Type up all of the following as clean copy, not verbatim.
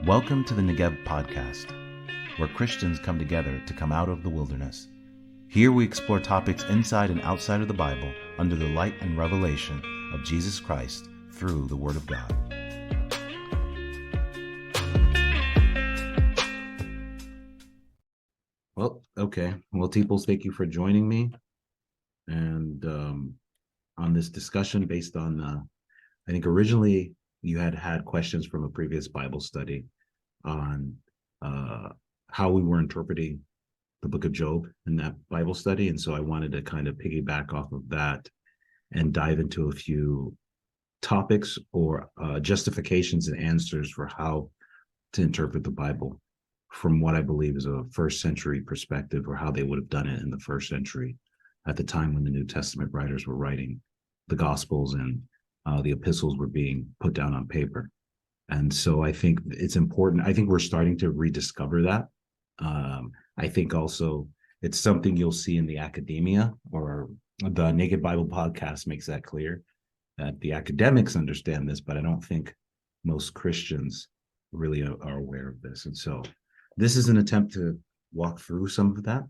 Welcome to the Negev Podcast, where Christians come together to come out of the wilderness. Here we explore topics inside and outside of the Bible under the light and revelation of Jesus Christ through the Word of God. Well, Teeples, thank you for joining me. And on this discussion based on, I think originally you had questions from a previous Bible study on how we were interpreting the book of Job in that Bible study. And so I wanted to kind of piggyback off of that and dive into a few topics or justifications and answers for how to interpret the Bible from what I believe is a first century perspective, or how they would have done it in the first century at the time when the New Testament writers were writing the Gospels and the epistles were being put down on paper. And so I think it's important. I think we're starting to rediscover that. I think also it's something you'll see in the academia, or the Naked Bible podcast makes that clear, that the academics understand this, but I don't think most Christians really are aware of this. And so this is an attempt to walk through some of that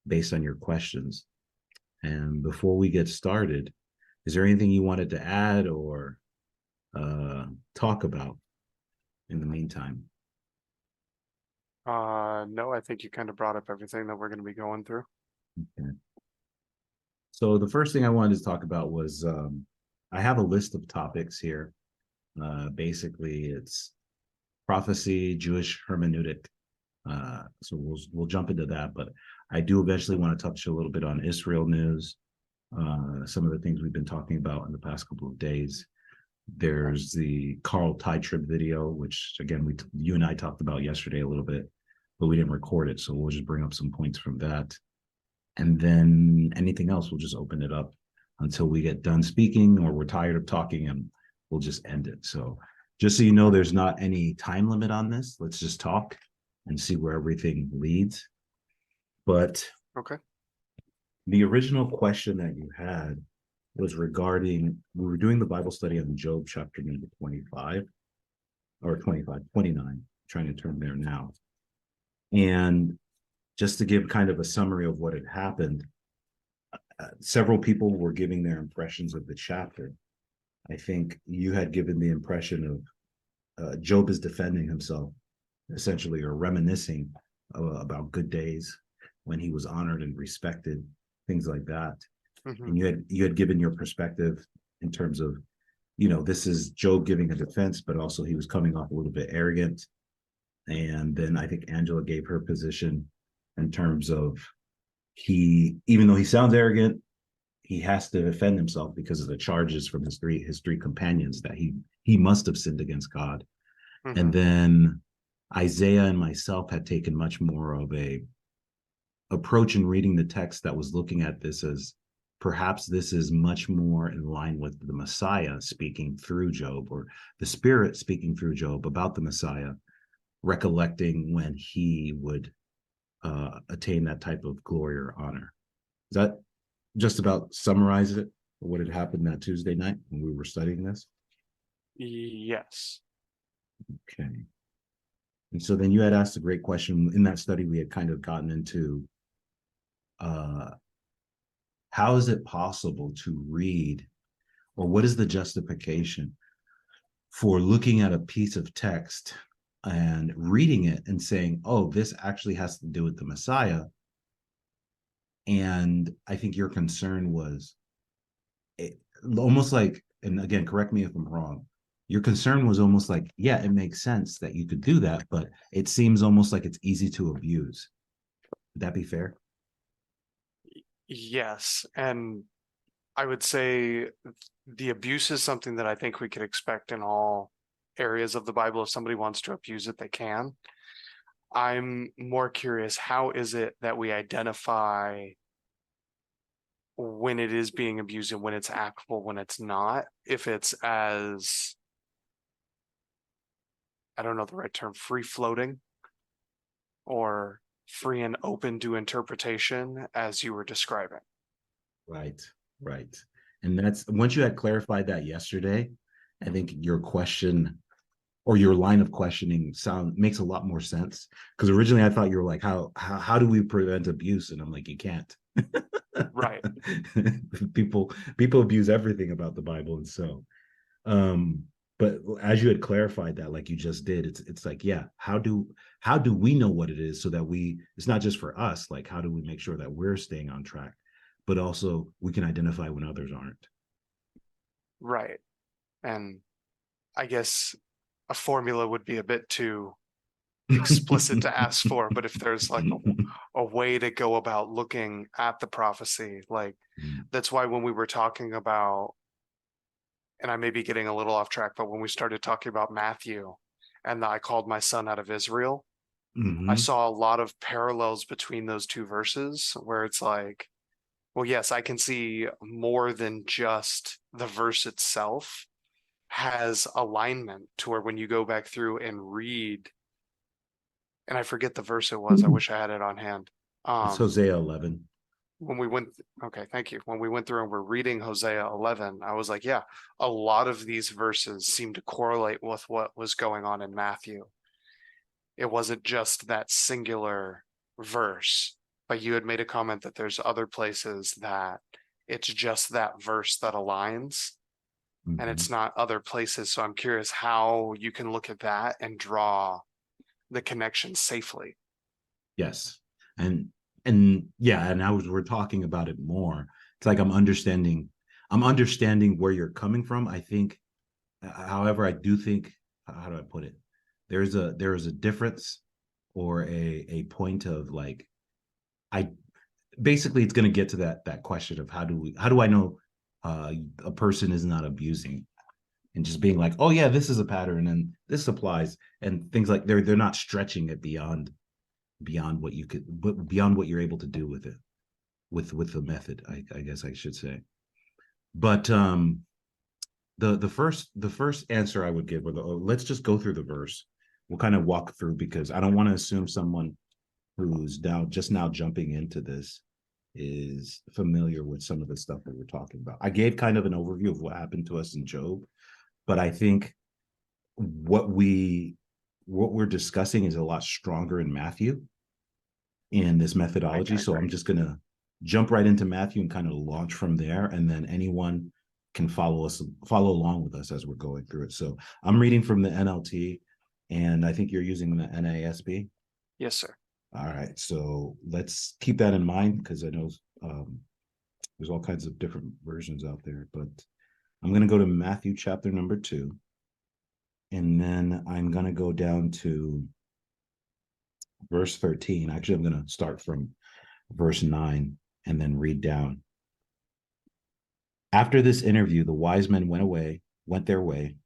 based on your questions. And before we get started, is there anything you wanted to add or talk about in the meantime? No, I think you kind of brought up everything that we're going to be going through. Okay. So the first thing I wanted to talk about was I have a list of topics here. Basically, it's prophecy, Jewish hermeneutic. So we'll jump into that, but I do eventually want to touch a little bit on Israel news, some of the things we've been talking about in the past couple of days. There's the Carl Teitrib video, which again you and I talked about yesterday a little bit, but we didn't record it, so we'll just bring up some points from that. And then anything else, we'll just open it up until we get done speaking, or we're tired of talking, and we'll just end it. So just so you know, there's not any time limit on this. Let's just talk and see where everything leads. But okay, the original question that you had was regarding, we were doing the Bible study on Job chapter number 25, or 29, trying to turn there now. And just to give kind of a summary of what had happened, several people were giving their impressions of the chapter. I think you had given the impression of Job is defending himself, essentially, or reminiscing about good days when he was honored and respected, things like that. Mm-hmm. And you had given your perspective in terms of, this is Job giving a defense, but also he was coming off a little bit arrogant. And then I think Angela gave her position in terms of even though he sounds arrogant, he has to defend himself because of the charges from his three companions that he must have sinned against God. Mm-hmm. And then Isaiah and myself had taken much more of a approach in reading the text that was looking at this as perhaps this is much more in line with the Messiah speaking through Job, or the Spirit speaking through Job about the Messiah, recollecting when he would attain that type of glory or honor. Does that just about summarize it, what had happened that Tuesday night when we were studying this? Yes. Okay. And so then you had asked a great question. In that study, we had kind of gotten into how is it possible to read, or what is the justification for looking at a piece of text and reading it and saying, oh, this actually has to do with the Messiah. And I think your concern was almost like, and again, correct me if I'm wrong, your concern was almost like, yeah, it makes sense that you could do that, but it seems almost like it's easy to abuse. Would that be fair? Yes. And I would say the abuse is something that I think we could expect in all areas of the Bible. If somebody wants to abuse it, they can. I'm more curious, how is it that we identify when it is being abused and when it's applicable, when it's not? If it's as, I don't know the right term, free floating, or free and open to interpretation as you were describing. Right. And that's, once you had clarified that yesterday, I think your question or your line of questioning makes a lot more sense. Because originally I thought you were like, how do we prevent abuse? And I'm like, you can't. Right. People abuse everything about the Bible, and so um but as you had clarified that, like you just did, it's like, yeah, how do we know what it is, so that it's not just for us, like how do we make sure that we're staying on track, but also we can identify when others aren't. Right. And I guess a formula would be a bit too explicit to ask for, but if there's like a way to go about looking at the prophecy, like that's why when we were talking about, and I may be getting a little off track, but when we started talking about Matthew and I called my son out of Israel, I Mm-hmm. saw a lot of parallels between those two verses where it's like, well, yes, I can see more than just the verse itself has alignment to where when you go back through and read, and I forget the verse it was, I wish I had it on hand. It's Um, Hosea 11. when we went, okay, thank you. When we went through and we're reading Hosea 11, I was like, yeah, a lot of these verses seem to correlate with what was going on in Matthew. It wasn't just that singular verse, but you had made a comment that there's other places that it's just that verse that aligns and Mm-hmm. it's not other places. So I'm curious how you can look at that and draw the connection safely. Yes. And yeah, and we're talking about it more. It's like I'm understanding where you're coming from. I think, however, I do think, how do I put it? There is a difference, or a point of like, I basically it's going to get to that question of how do I know a person is not abusing, and just being like, oh yeah, this is a pattern and this applies, and things like they're not stretching it beyond what you could, but beyond what you're able to do with it, with the method, I guess I should say. But the first answer I would give, let's just go through the verse. We'll kind of walk through, because I don't want to assume someone who's now jumping into this is familiar with some of the stuff that we're talking about. I gave kind of an overview of what happened to us in Job, but I think what we what we're discussing is a lot stronger in Matthew in this I methodology. So I'm agree. just going to jump right into Matthew and kind of launch from there. And then anyone can follow along with us as we're going through it. So I'm reading from the NLT, and I think you're using the NASB. Yes, sir. All right. So let's keep that in mind, because I know there's all kinds of different versions out there. But I'm going to go to Matthew chapter number 2. And then I'm going to go down to verse 13. Actually, I'm going to start from verse 9 and then read down. After this interview, the wise men went their way,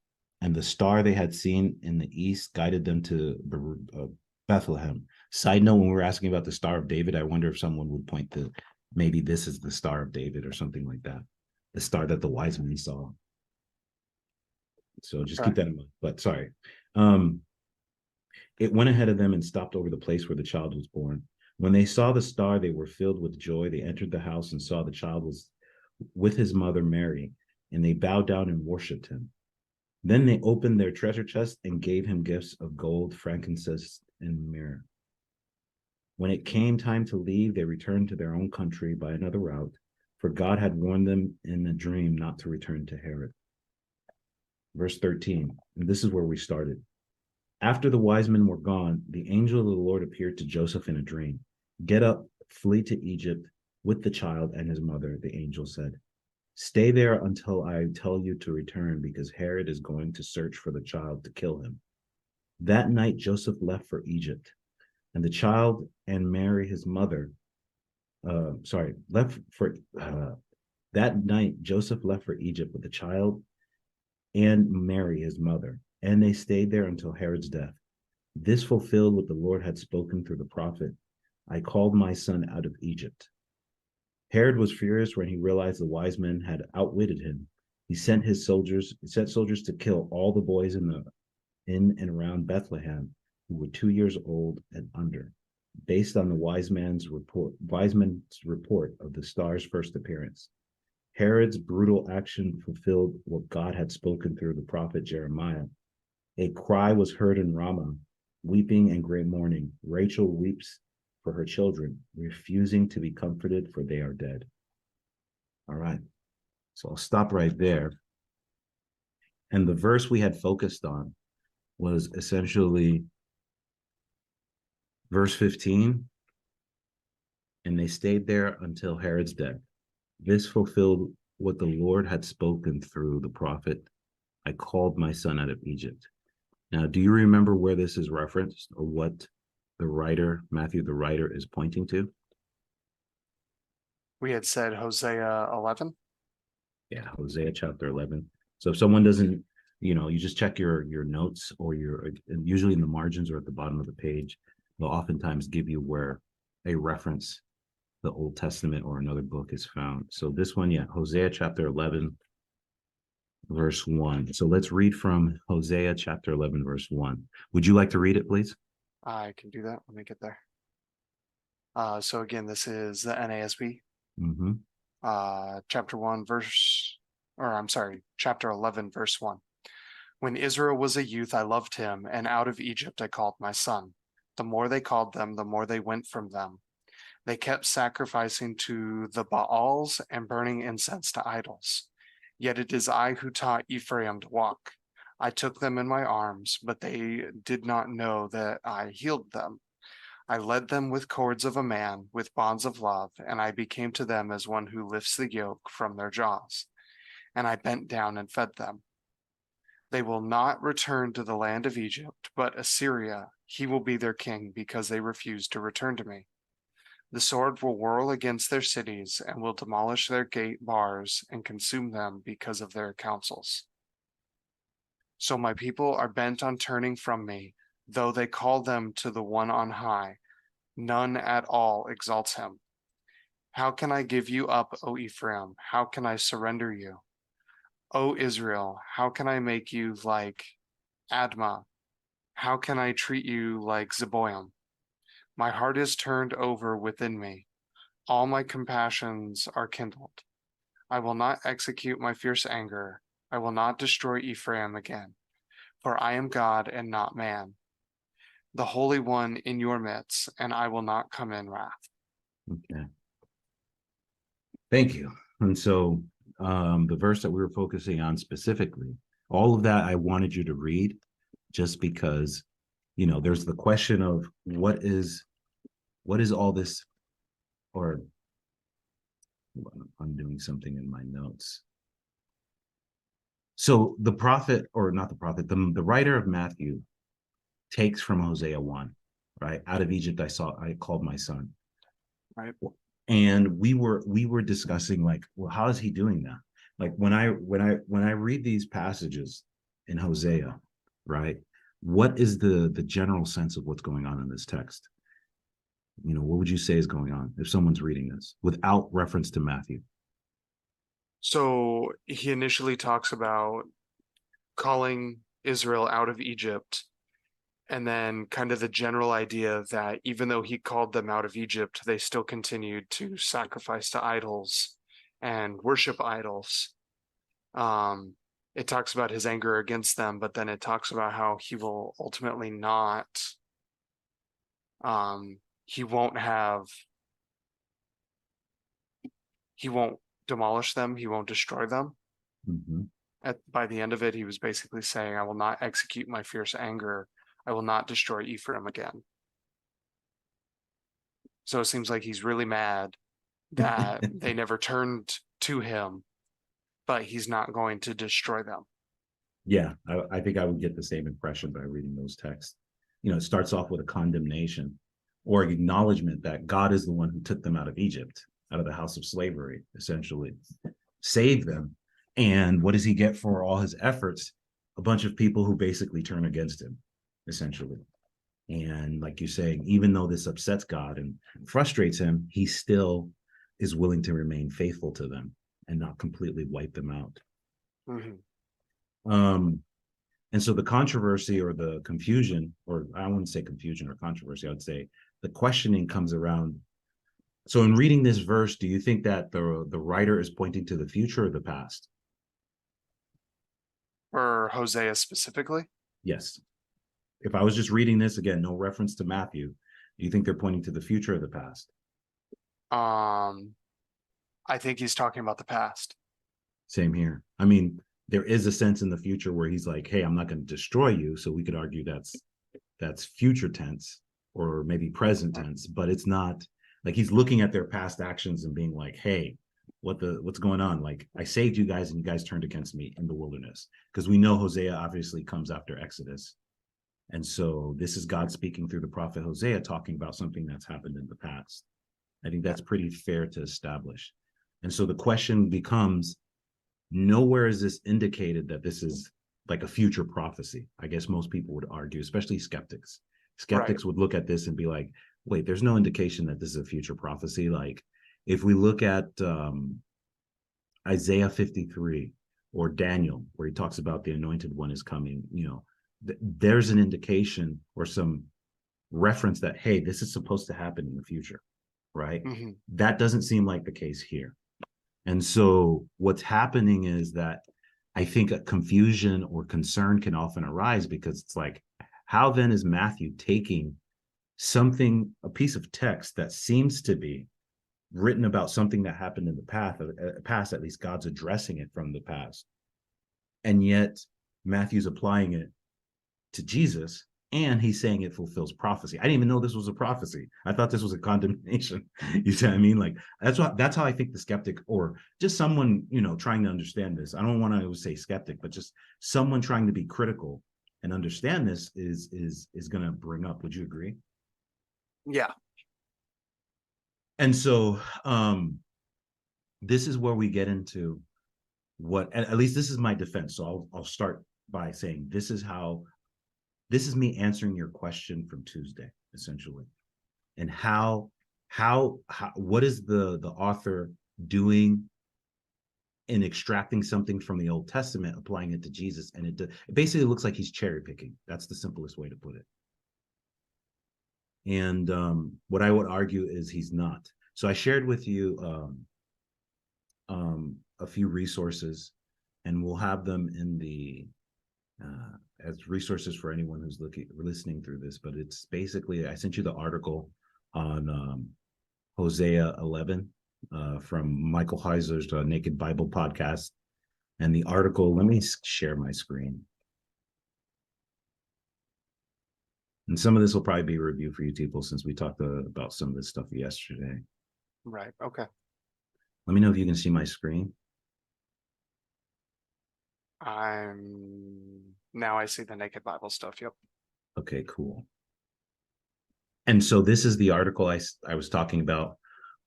and the star they had seen in the east guided them to Bethlehem. Side note, when we were asking about the Star of David, I wonder if someone would point to, maybe this is the Star of David or something like that, the star that the wise men saw. So just Okay. keep that in mind. But sorry. Um, It went ahead of them and stopped over the place where the child was born. When they saw the star, they were filled with joy. They entered the house and saw the child was with his mother Mary, and they bowed down and worshipped him. Then they opened their treasure chest and gave him gifts of gold, frankincense, and myrrh. When it came time to leave, they returned to their own country by another route, for God had warned them in a dream not to return to Herod. Verse 13, and this is where we started. After the wise men were gone, the angel of the Lord appeared to Joseph in a dream. Get up, flee to Egypt with the child and his mother, the angel said. Stay there until I tell you to return, because Herod is going to search for the child to kill him. That night, Joseph left for Egypt, and the child and Mary, his mother, left for, that night, Joseph left for Egypt with the child and Mary, his mother, and they stayed there until Herod's death. This fulfilled what the Lord had spoken through the prophet. I called my son out of Egypt. Herod was furious when he realized the wise men had outwitted him. He sent soldiers to kill all the boys in and around Bethlehem who were 2 years old and under, based on the wise men's report of the star's first appearance. Herod's brutal action fulfilled what God had spoken through the prophet Jeremiah. A cry was heard in Ramah, weeping and great mourning. Rachel weeps for her children, refusing to be comforted, for they are dead. All right. So I'll stop right there. And the verse we had focused on was essentially verse 15. And they stayed there until Herod's death. This fulfilled what the Lord had spoken through the prophet. I called my son out of Egypt. Now, do you remember where this is referenced or what the writer, Matthew, the writer, is pointing to? We had said Hosea 11. Yeah, Hosea chapter 11. So if someone doesn't, you just check your notes or usually in the margins or at the bottom of the page, they'll oftentimes give you where a reference, the Old Testament or another book is found. So this one, yeah, Hosea chapter 11, verse 1. So let's read from Hosea chapter 11, verse 1. Would you like to read it, please? I can do that. Let me get there. So again, this is the NASB, Mm-hmm. chapter 1, chapter 11, verse 1. When Israel was a youth, I loved him, and out of Egypt I called my son. The more they called them, the more they went from them. They kept sacrificing to the Baals and burning incense to idols. Yet it is I who taught Ephraim to walk. I took them in my arms, but they did not know that I healed them. I led them with cords of a man, with bonds of love, and I became to them as one who lifts the yoke from their jaws. And I bent down and fed them. They will not return to the land of Egypt, but Assyria, he will be their king because they refuse to return to me. The sword will whirl against their cities and will demolish their gate bars and consume them because of their counsels. So my people are bent on turning from me, though they call them to the one on high. None at all exalts him. How can I give you up, O Ephraim? How can I surrender you? O Israel, how can I make you like Admah? How can I treat you like Zeboim? My heart is turned over within me. All my compassions are kindled. I will not execute my fierce anger. I will not destroy Ephraim again, for I am God and not man, the Holy One in your midst, and I will not come in wrath. Okay. Thank you. And so the verse that we were focusing on specifically, all of that I wanted you to read just because, there's the question of what is all this, or I'm doing something in my notes. So the prophet, or not the prophet, the writer of Matthew takes from Hosea 1, right? Out of Egypt I called my son. Right. And we were discussing like, well, how is he doing that? Like when I read these passages in Hosea, right? What is the general sense of what's going on in this text? What would you say is going on if someone's reading this without reference to Matthew? So he initially talks about calling Israel out of Egypt, and then kind of the general idea that even though he called them out of Egypt, they still continued to sacrifice to idols and worship idols. It talks about his anger against them, but then it talks about how he will ultimately not, he won't demolish them, he won't destroy them. Mm-hmm. By the end of it, he was basically saying, I will not execute my fierce anger. I will not destroy Ephraim again. So it seems like he's really mad that they never turned to him, but he's not going to destroy them. Yeah, I think I would get the same impression by reading those texts. It starts off with a condemnation or acknowledgement that God is the one who took them out of Egypt, out of the house of slavery, essentially, saved them. And what does he get for all his efforts? A bunch of people who basically turn against him, essentially. And like you're saying, even though this upsets God and frustrates him, he still is willing to remain faithful to them and not completely wipe them out. Mm-hmm. And so the controversy or the confusion, or I wouldn't say confusion or controversy, I would say the questioning comes around. So in reading this verse, do you think that the writer is pointing to the future or the past? Or Hosea specifically? Yes. If I was just reading this again, no reference to Matthew, do you think they're pointing to the future or the past? Um, I think he's talking about the past. Same here. I mean, there is a sense in the future where he's like, "Hey, I'm not going to destroy you," so we could argue that's future tense or maybe present tense, but it's not like he's looking at their past actions and being like, "Hey, what's going on? Like, I saved you guys and you guys turned against me in the wilderness." Because we know Hosea obviously comes after Exodus. And so this is God speaking through the prophet Hosea, talking about something that's happened in the past. I think Yeah. that's pretty fair to establish. And so the question becomes, nowhere is this indicated that this is like a future prophecy. I guess most people would argue, especially skeptics. Right. Skeptics would look at this and be like, wait, there's no indication that this is a future prophecy. Like if we look at Isaiah 53 or Daniel, where he talks about the anointed one is coming, there's an indication or some reference that, hey, this is supposed to happen in the future, right? Hmm. That doesn't seem like the case here. And so what's happening is that I think a confusion or concern can often arise because it's like, how then is Matthew taking something, a piece of text that seems to be written about something that happened in the past, at least God's addressing it from the past, and yet Matthew's applying it to Jesus, and he's saying it fulfills prophecy. I didn't even know this was a prophecy. I thought this was a condemnation. You see what I mean? Like that's how I think the skeptic or just someone, trying to understand this. I don't want to say skeptic, but just someone trying to be critical and understand this is going to bring up. Would you agree? Yeah. And so this is where we get into what, at least this is my defense. So I'll start by saying this is me answering your question from Tuesday, essentially. And how what is the author doing in extracting something from the Old Testament, applying it to Jesus, and it basically looks like he's cherry picking. That's the simplest way to put it. And what I would argue is he's not. So I shared with you a few resources, and we'll have them in the as resources for anyone who's listening through this. But it's basically, I sent you the article on Hosea 11 from Michael Heiser's Naked Bible podcast. And the article, let me share my screen. And some of this will probably be a review for you people since we talked about some of this stuff yesterday. Right. Okay. Let me know if you can see my screen. Now I see the Naked Bible stuff. Yep. Okay, cool. And so this is the article I was talking about,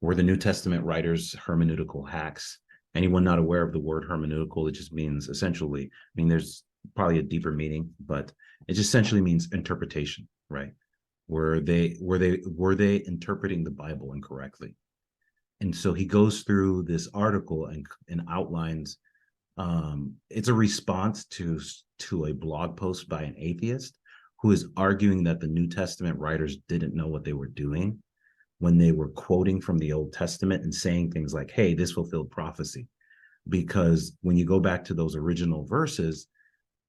were the New Testament writers hermeneutical hacks. Anyone not aware of the word hermeneutical, it just means essentially, I mean, there's probably a deeper meaning, but it just essentially means interpretation, right? Were they interpreting the Bible incorrectly? And so he goes through this article and outlines it's a response to a blog post by an atheist who is arguing that the New Testament writers didn't know what they were doing when they were quoting from the Old Testament and saying things like, hey, this fulfilled prophecy. Because when you go back to those original verses,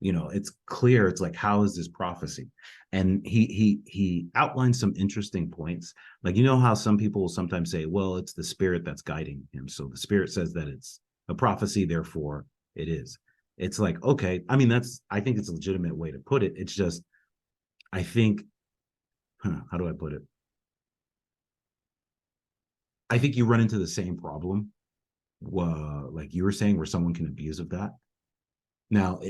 it's clear. It's like, how is this prophecy? And he outlines some interesting points. Like, how some people will sometimes say, well, it's the Spirit that's guiding him. So the Spirit says that it's a prophecy, therefore it is. It's like, okay, I mean, I think it's a legitimate way to put it. It's just, I think, how do I put it? I think you run into the same problem, like you were saying, where someone can abuse of that. Now,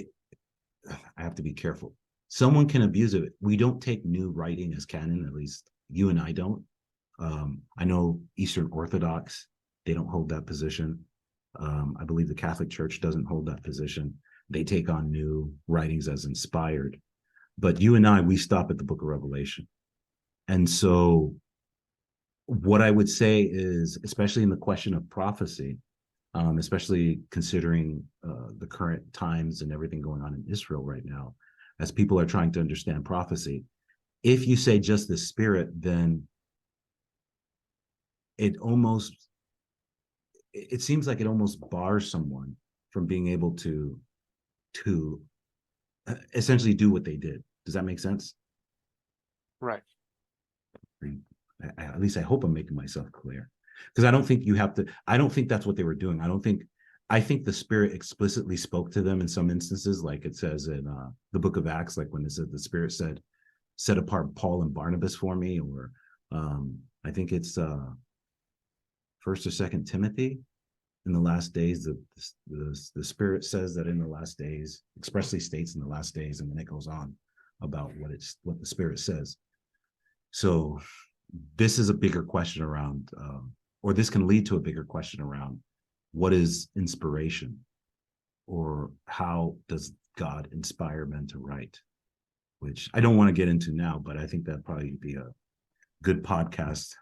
I have to be careful. Someone can abuse it. We don't take new writing as canon, at least you and I don't. I know Eastern Orthodox, they don't hold that position. I believe the Catholic Church doesn't hold that position. They take on new writings as inspired. But you and I, we stop at the book of Revelation. And so what I would say is, especially in the question of prophecy, especially considering the current times and everything going on in Israel right now, as people are trying to understand prophecy, if you say just the Spirit, then it seems like it almost bars someone from being able to essentially do what they did. Does that make sense? Right. At least I hope I'm making myself clear, because I don't think you have to. I don't think that's what they were doing. I think the Spirit explicitly spoke to them in some instances, like it says in the Book of Acts, like when it said the Spirit said, "Set apart Paul and Barnabas for me," or I think it's First or Second Timothy. In the last days, the Spirit says that in the last days, expressly states in the last days, and then it goes on about what the Spirit says. So this is a bigger question around, or this can lead to a bigger question around what is inspiration, or how does God inspire men to write, which I don't want to get into now, but I think that'd probably be a good podcast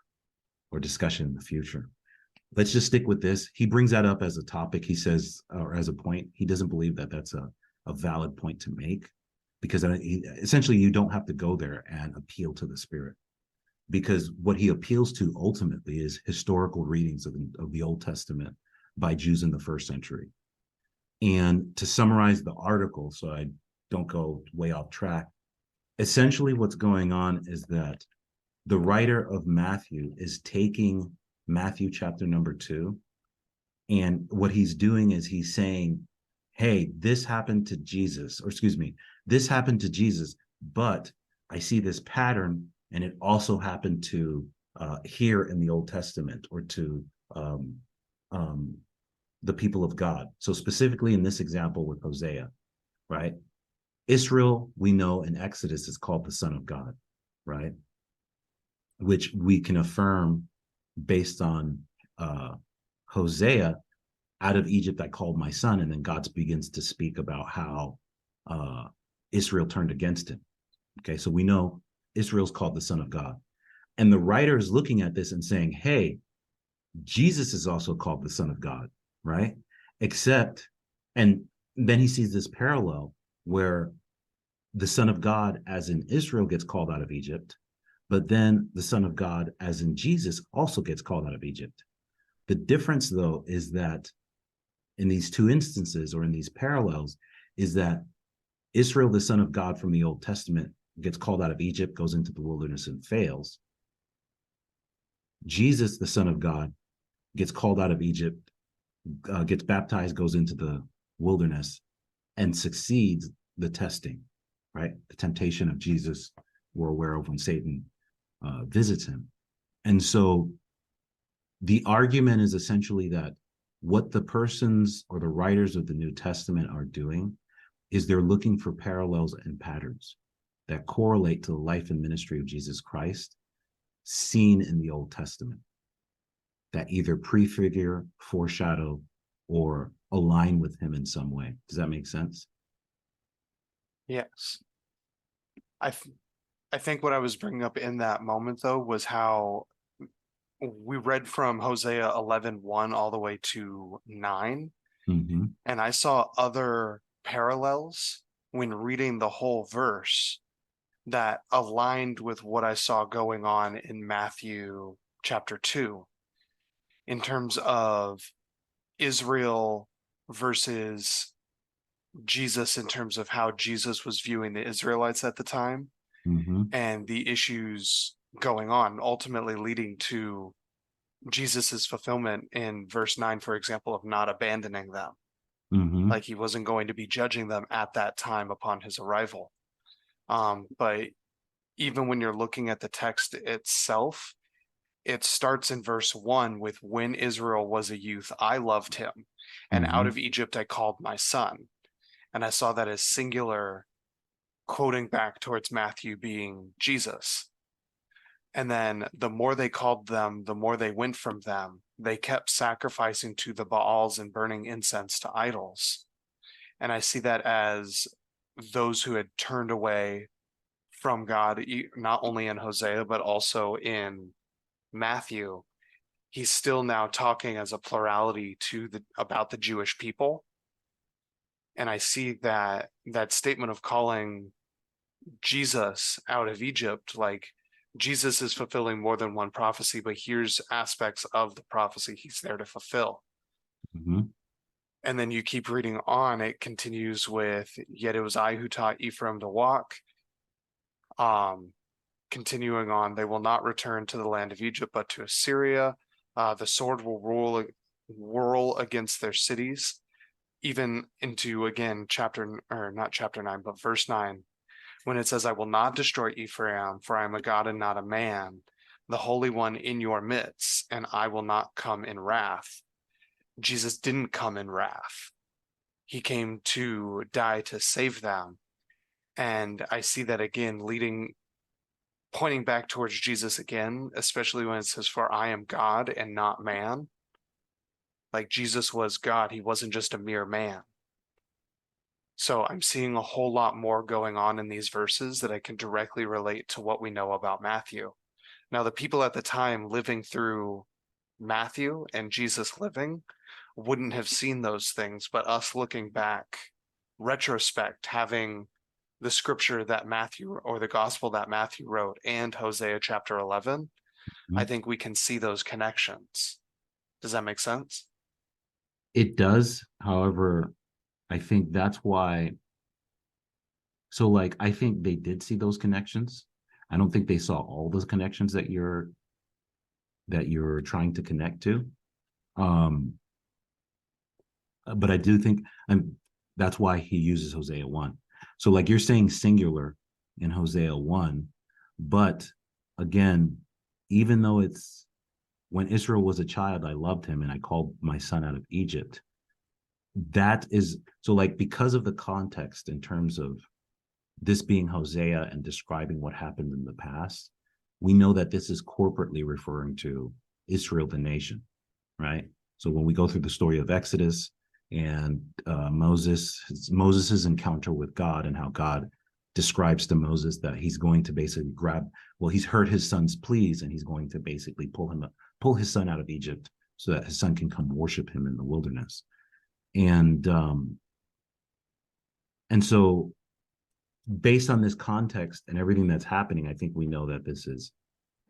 or discussion in the future. Let's just stick with this. He brings that up as a topic. He says, or as a point, he doesn't believe that that's a valid point to make, because essentially you don't have to go there and appeal to the Spirit, because what he appeals to ultimately is historical readings of the Old Testament by Jews in the first century. And to summarize the article, so I don't go way off track, essentially what's going on is that the writer of Matthew is taking Matthew chapter number 2, and what he's doing is he's saying, hey, this happened to Jesus, or excuse me, this happened to Jesus, but I see this pattern, and it also happened to here in the Old Testament, or to the people of God. So specifically in this example with Hosea, right? Israel, we know in Exodus is called the Son of God, right? Which we can affirm based on Hosea, out of Egypt I called my son, and then God begins to speak about how Israel turned against him. Okay, so we know Israel's called the Son of God. And the writer is looking at this and saying, hey, Jesus is also called the Son of God, right? Except, and then he sees this parallel where the Son of God, as in Israel, gets called out of Egypt, but then the Son of God, as in Jesus, also gets called out of Egypt. The difference, though, is that in these two instances, or in these parallels, is that Israel, the Son of God from the Old Testament, gets called out of Egypt, goes into the wilderness and fails. Jesus, the Son of God, gets called out of Egypt, gets baptized, goes into the wilderness, and succeeds the testing, right? The temptation of Jesus we're aware of when Satan visits him. And so the argument is essentially that what the persons or the writers of the New Testament are doing is they're looking for parallels and patterns that correlate to the life and ministry of Jesus Christ seen in the Old Testament, that either prefigure, foreshadow, or align with him in some way. Does that make sense? Yes. I think what I was bringing up in that moment, though, was how we read from Hosea 11:1 all the way to 9, Mm-hmm. and I saw other parallels when reading the whole verse that aligned with what I saw going on in Matthew chapter 2 in terms of Israel versus Jesus, in terms of how Jesus was viewing the Israelites at the time Mm-hmm. and the issues going on, ultimately leading to Jesus's fulfillment in verse 9, for example, of not abandoning them. Mm-hmm. Like he wasn't going to be judging them at that time upon his arrival. But even when you're looking at the text itself, it starts in verse 1 with, when Israel was a youth, I loved him, and out Mm-hmm. of Egypt I called my son. And I saw that as singular, quoting back towards Matthew being Jesus. And then the more they called them, the more they went from them. They kept sacrificing to the Baals and burning incense to idols. And I see that as those who had turned away from God, not only in Hosea, but also in Matthew. He's still now talking as a plurality about the Jewish people. And I see that statement of calling Jesus out of Egypt, like Jesus is fulfilling more than one prophecy, but here's aspects of the prophecy he's there to fulfill. Mm-hmm. And then you keep reading on, it continues with, yet it was I who taught Ephraim to walk. Continuing on, they will not return to the land of Egypt, but to Assyria. The sword will whirl against their cities, even into, again, not chapter 9, but verse 9, when it says, I will not destroy Ephraim, for I am a God and not a man, the Holy One in your midst, and I will not come in wrath. Jesus didn't come in wrath. He came to die to save them. And I see that again pointing back towards Jesus again, especially when it says, for I am God and not man. Like Jesus was God, he wasn't just a mere man. So I'm seeing a whole lot more going on in these verses that I can directly relate to what we know about Matthew. Now, the people at the time living through Matthew and Jesus living wouldn't have seen those things, but us looking back, retrospect, having the scripture that Matthew or the gospel that Matthew wrote and Hosea chapter 11, I think we can see those connections. Does that make sense? It does. However, I think that's why. So, like, I think they did see those connections. I don't think they saw all those connections that you're trying to connect to. Um, but I do think that's why he uses Hosea 1. So, like, you're saying singular in Hosea 1, but again, even though it's when Israel was a child, I loved him and I called my son out of Egypt. That is so, like, because of the context in terms of this being Hosea and describing what happened in the past, we know that this is corporately referring to Israel, the nation, right? So when we go through the story of Exodus and Moses's encounter with God and how God describes to Moses that he's going to basically he's heard his son's pleas and he's going to basically pull his son out of Egypt so that his son can come worship him in the wilderness. And so based on this context and everything that's happening, I think we know that this is,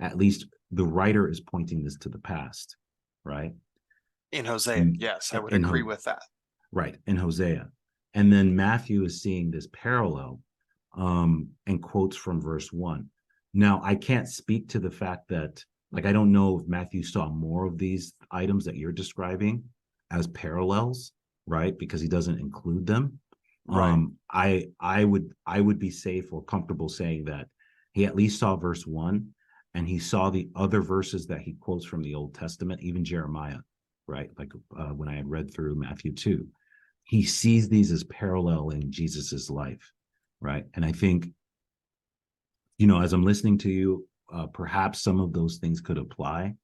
at least the writer is pointing this to the past, right? In Hosea, yes, I would agree with that. Right, in Hosea. And then Matthew is seeing this parallel and quotes from verse 1. Now, I can't speak to the fact that, like, I don't know if Matthew saw more of these items that you're describing as parallels, right? Because he doesn't include them. Right. I would be safe or comfortable saying that he at least saw verse 1 and he saw the other verses that he quotes from the Old Testament, even Jeremiah, right? Like when I had read through Matthew 2, he sees these as parallel in Jesus's life, right? And I think, as I'm listening to you, perhaps some of those things could apply.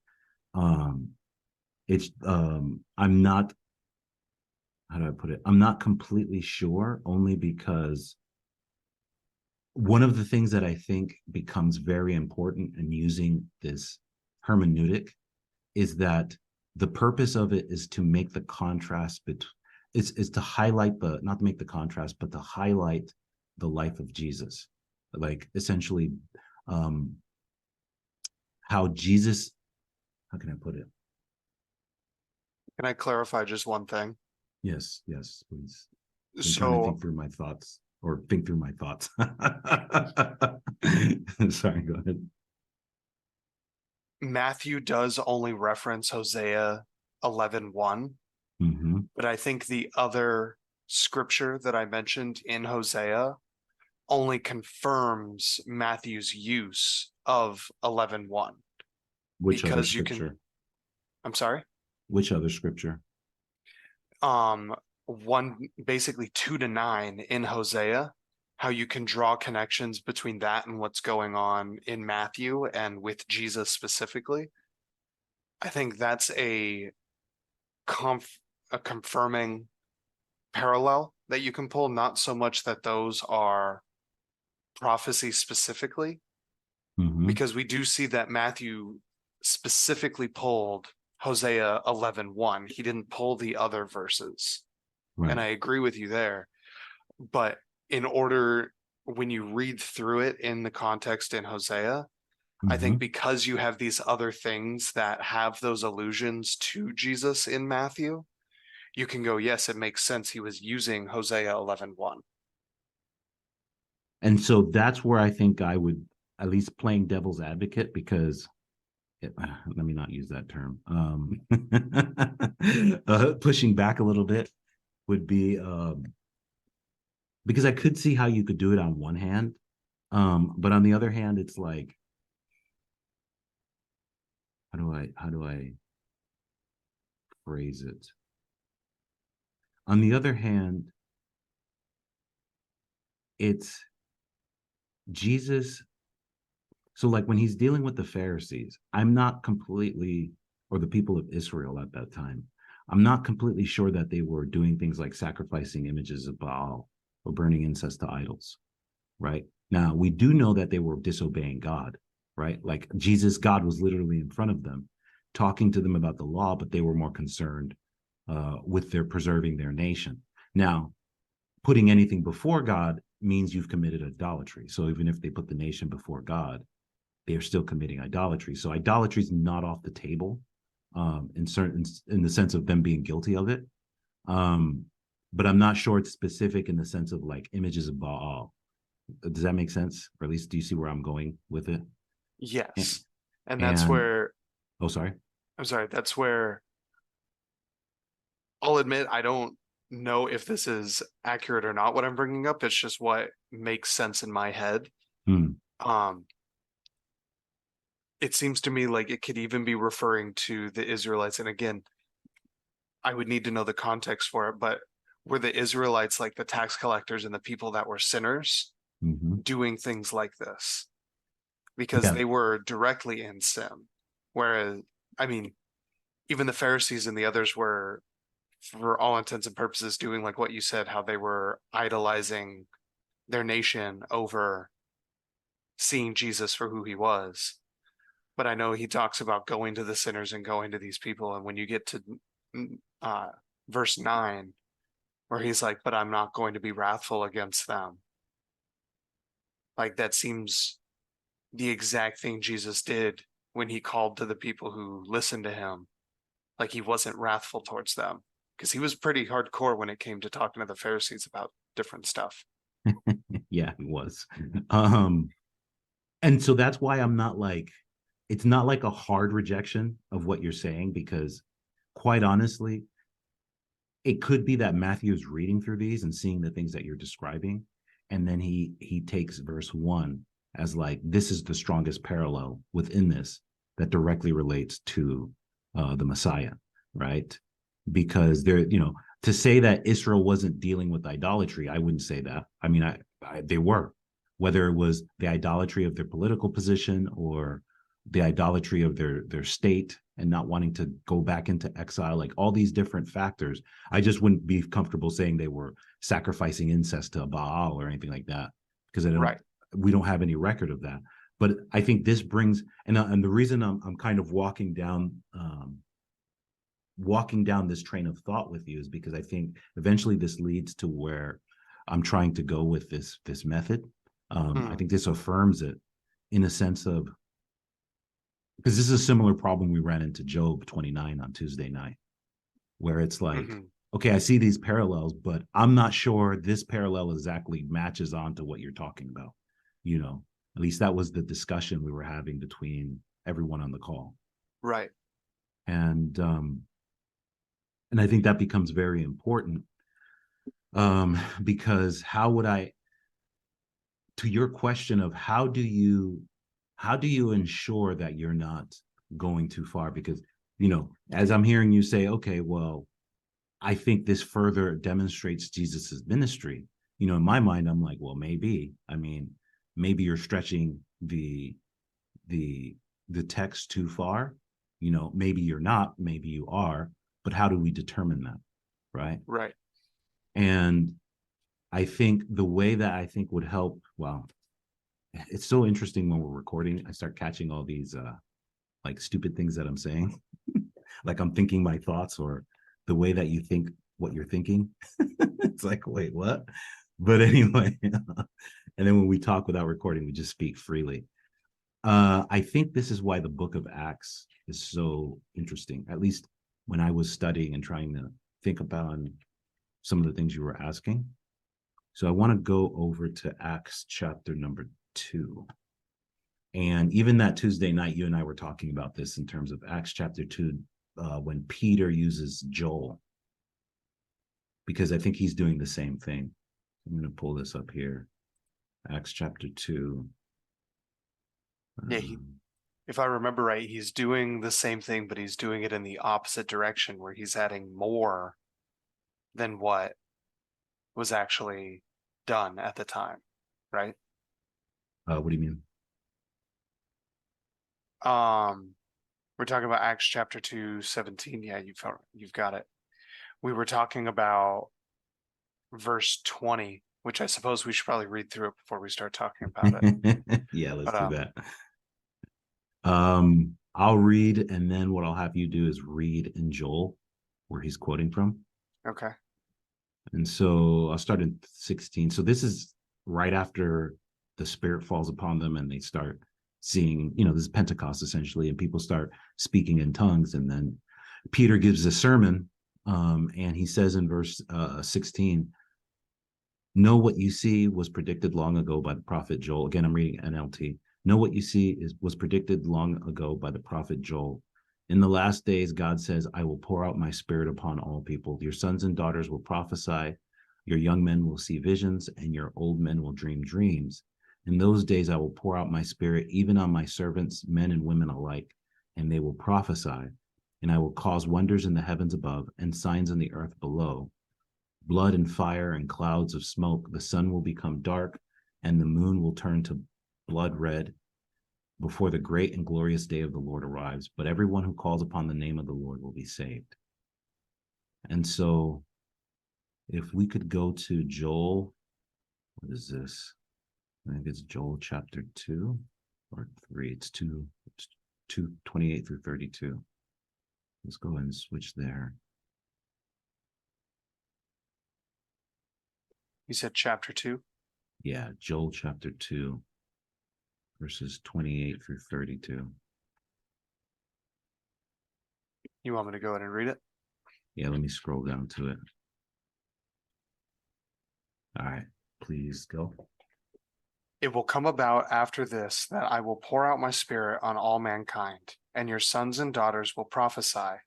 I'm not, how do I put it? I'm not completely sure, only because one of the things that I think becomes very important in using this hermeneutic is that the purpose of it is to make the contrast is to highlight not to make the contrast, but to highlight the life of Jesus. Like, essentially, how Jesus, how can I put it? Can I clarify just one thing? Yes, please. I'm trying to So think through my thoughts. Sorry, go ahead. Matthew does only reference Hosea 11:1, but I think the other scripture that I mentioned in Hosea only confirms Matthew's use of 11:1. Which other Because scripture? I'm sorry? Which other scripture? Basically 2 to 9 in Hosea, how you can draw connections between that and what's going on in Matthew and with Jesus specifically. I think that's a confirming parallel that you can pull, not so much that those are prophecy specifically, because we do see that Matthew specifically pulled Hosea 11:1. He didn't pull the other verses. Right. And I agree with you there. But when you read through it in the context in Hosea, I think because you have these other things that have those allusions to Jesus in Matthew, you can go, yes, it makes sense. He was using Hosea 11:1. And so that's where I think I would, at least playing devil's advocate, because let me not use that term. Pushing back a little bit would be because I could see how you could do it on one hand, but on the other hand, it's like, how do I phrase it? On the other hand, it's Jesus. So, like when he's dealing with the Pharisees, I'm not completely, or the people of Israel at that time, I'm not completely sure that they were doing things like sacrificing images of Baal or burning incense to idols, right? Now, we do know that they were disobeying God, right? Like Jesus, God was literally in front of them, talking to them about the law, but they were more concerned with their preserving their nation. Now, putting anything before God means you've committed idolatry. So even if they put the nation before God, they are still committing idolatry. So idolatry is not off the table, in the sense of them being guilty of it. Um, but I'm not sure it's specific in the sense of like images of Baal. Does that make sense? Or at least do you see where I'm going with it? And, Yes. And that's and where, oh, sorry. I'm sorry, that's where I'll admit I don't know if this is accurate or not, what I'm bringing up. It's just what makes sense in my head. Hmm. Um, it seems to me like it could even be referring to the Israelites. And again, I would need to know the context for it, but were the Israelites like the tax collectors and the people that were sinners Mm-hmm. doing things like this? Because Yeah. they were directly in sin. Whereas, I mean, even the Pharisees and the others were, for all intents and purposes, doing like what you said, how they were idolizing their nation over seeing Jesus for who he was. But I know he talks about going to the sinners and going to these people. And when you get to uh, verse 9, where he's like, but I'm not going to be wrathful against them. Like that seems the exact thing Jesus did when he called to the people who listened to him. Like he wasn't wrathful towards them because he was pretty hardcore when it came to talking to the Pharisees about different stuff. Yeah, it was. Um, and so that's why I'm not like, it's not like a hard rejection of what you're saying, because quite honestly, it could be that Matthew's reading through these and seeing the things that you're describing, and then he takes verse 1 as like, this is the strongest parallel within this that directly relates to the Messiah, right? Because there, to say that Israel wasn't dealing with idolatry, I wouldn't say that. I mean, they were, whether it was the idolatry of their political position or the idolatry of their state and not wanting to go back into exile, like all these different factors. I just wouldn't be comfortable saying they were sacrificing incest to Baal or anything like that, because Right. we don't have any record of that. But I think this brings, and the reason I'm kind of walking down this train of thought with you is because I think eventually this leads to where I'm trying to go with this method. I Mm, think this affirms it in a sense of, because this is a similar problem we ran into Job 29 on Tuesday night, where it's like, hmm okay, I see these parallels, but I'm not sure this parallel exactly matches on to what you're talking about. At least that was the discussion we were having between everyone on the call. Right. And I think that becomes very important, because how would I, to your question of how do you ensure that you're not going too far? Because as I'm hearing you say, okay, well, I think this further demonstrates Jesus's ministry. In my mind, I'm like, well, maybe. I mean, maybe you're stretching the the text too far. Maybe you're not, maybe you are, but how do we determine that? Right. Right. And I think the way that I think would help, well, it's so interesting when we're recording, I start catching all these like stupid things that I'm saying. Like I'm thinking my thoughts, or the way that you think what you're thinking. It's like, wait, what? But anyway, and then when we talk without recording, we just speak freely. I think this is why the book of Acts is so interesting, at least when I was studying and trying to think about some of the things you were asking. So I want to go over to Acts chapter number 2. And even that Tuesday night, you and I were talking about this in terms of Acts chapter 2, when Peter uses Joel, because I think he's doing the same thing. I'm going to pull this up here. Acts chapter 2. Yeah, if I remember right, he's doing the same thing, but he's doing it in the opposite direction where he's adding more than what was actually done at the time, right? What do you mean? We're talking about Acts chapter 2:17. Yeah, you've got it. We were talking about verse 20, which I suppose we should probably read through it before we start talking about it. Yeah, let's But do that. I'll read, and then what I'll have you do is read in Joel, where he's quoting from. okay. And so I'll start in 16. So this is right after the Spirit falls upon them and they start seeing, this is Pentecost essentially, and people start speaking in tongues. And then Peter gives a sermon, and he says in verse 16, know what you see was predicted long ago by the prophet Joel. Again, I'm reading NLT. Know what you see was predicted long ago by the prophet Joel. In the last days, God says, I will pour out my spirit upon all people. Your sons and daughters will prophesy. Your young men will see visions, and your old men will dream dreams. In those days, I will pour out my spirit even on my servants, men and women alike, and they will prophesy. And I will cause wonders in the heavens above and signs in the earth below, blood and fire and clouds of smoke. The sun will become dark, and the moon will turn to blood red before the great and glorious day of the Lord arrives. But everyone who calls upon the name of the Lord will be saved. And so if we could go to Joel, what is this? I think it's Joel chapter 2 or 3. It's 2:28 through 32. Let's go ahead and switch there. You said chapter 2? Yeah, Joel chapter 2, verses 28 through 32. You want me to go ahead and read it? Yeah, let me scroll down to it. All right, please go. It will come about after this that I will pour out my spirit on all mankind, and your sons and daughters will prophesy.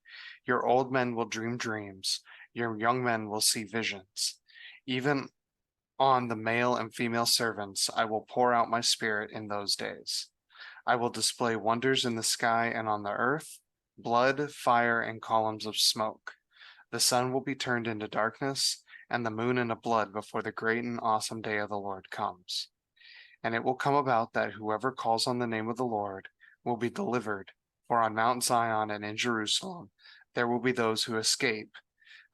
Your old men will dream dreams. Your young men will see visions. Even on the male and female servants, I will pour out my spirit in those days. I will display wonders in the sky and on the earth, blood, fire, and columns of smoke. The sun will be turned into darkness, and the moon into blood before the great and awesome day of the Lord comes. And it will come about that whoever calls on the name of the Lord will be delivered, for on Mount Zion and in Jerusalem there will be those who escape,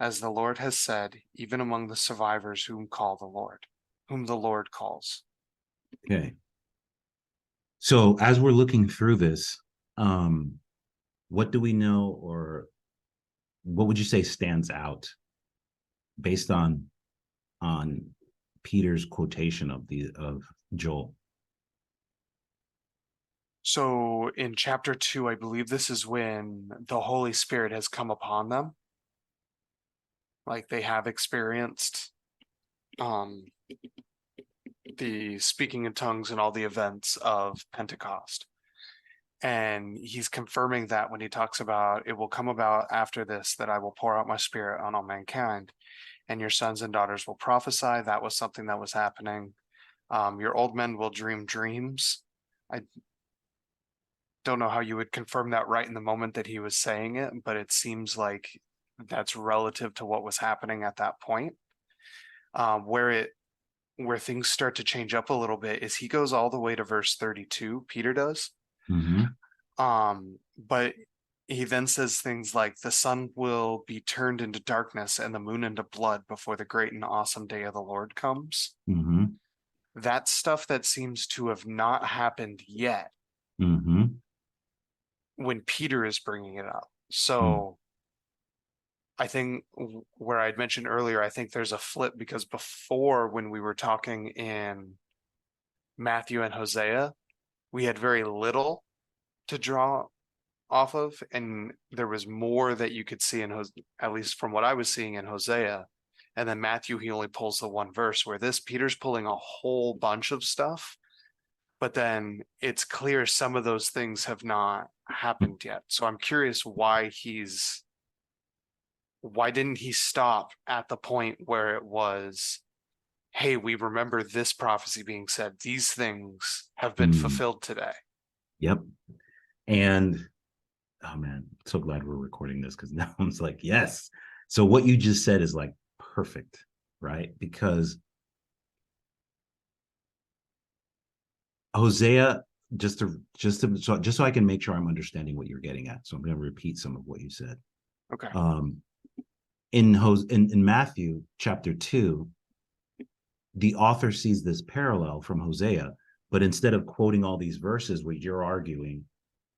as the Lord has said, even among the survivors whom the Lord calls. Okay. So as we're looking through this, what do we know, or what would you say stands out based on Peter's quotation of Joel? So in chapter 2, I believe this is when the Holy Spirit has come upon them. Like they have experienced the speaking in tongues and all the events of Pentecost. And he's confirming that when he talks about it will come about after this that I will pour out my spirit on all mankind, and your sons and daughters will prophesy. That was something that was happening. Your old men will dream dreams. I don't know how you would confirm that right in the moment that he was saying it, but it seems like that's relative to what was happening at that point. Where things start to change up a little bit is he goes all the way to verse 32, Peter does. Mm-hmm. But he then says things like the sun will be turned into darkness and the moon into blood before the great and awesome day of the Lord comes. Mm-hmm. That's stuff that seems to have not happened yet Mm-hmm. when Peter is bringing it up. Mm. So I think where I'd mentioned earlier, I think there's a flip, because before, when we were talking in Matthew and Hosea, we had very little to draw off of, and there was more that you could see in at least from what I was seeing in Hosea. And then Matthew, he only pulls the one verse, where this Peter's pulling a whole bunch of stuff, but then it's clear some of those things have not happened yet. So I'm curious why didn't he stop at the point where it was, hey, we remember this prophecy being said, these things have been fulfilled today. Yep. And oh man, so glad we're recording this, because now I'm like, yes. So what you just said is like perfect, right? Because Hosea, just so I can make sure I'm understanding what you're getting at. So I'm going to repeat some of what you said. Okay. In Matthew chapter 2, the author sees this parallel from Hosea, but instead of quoting all these verses where you're arguing,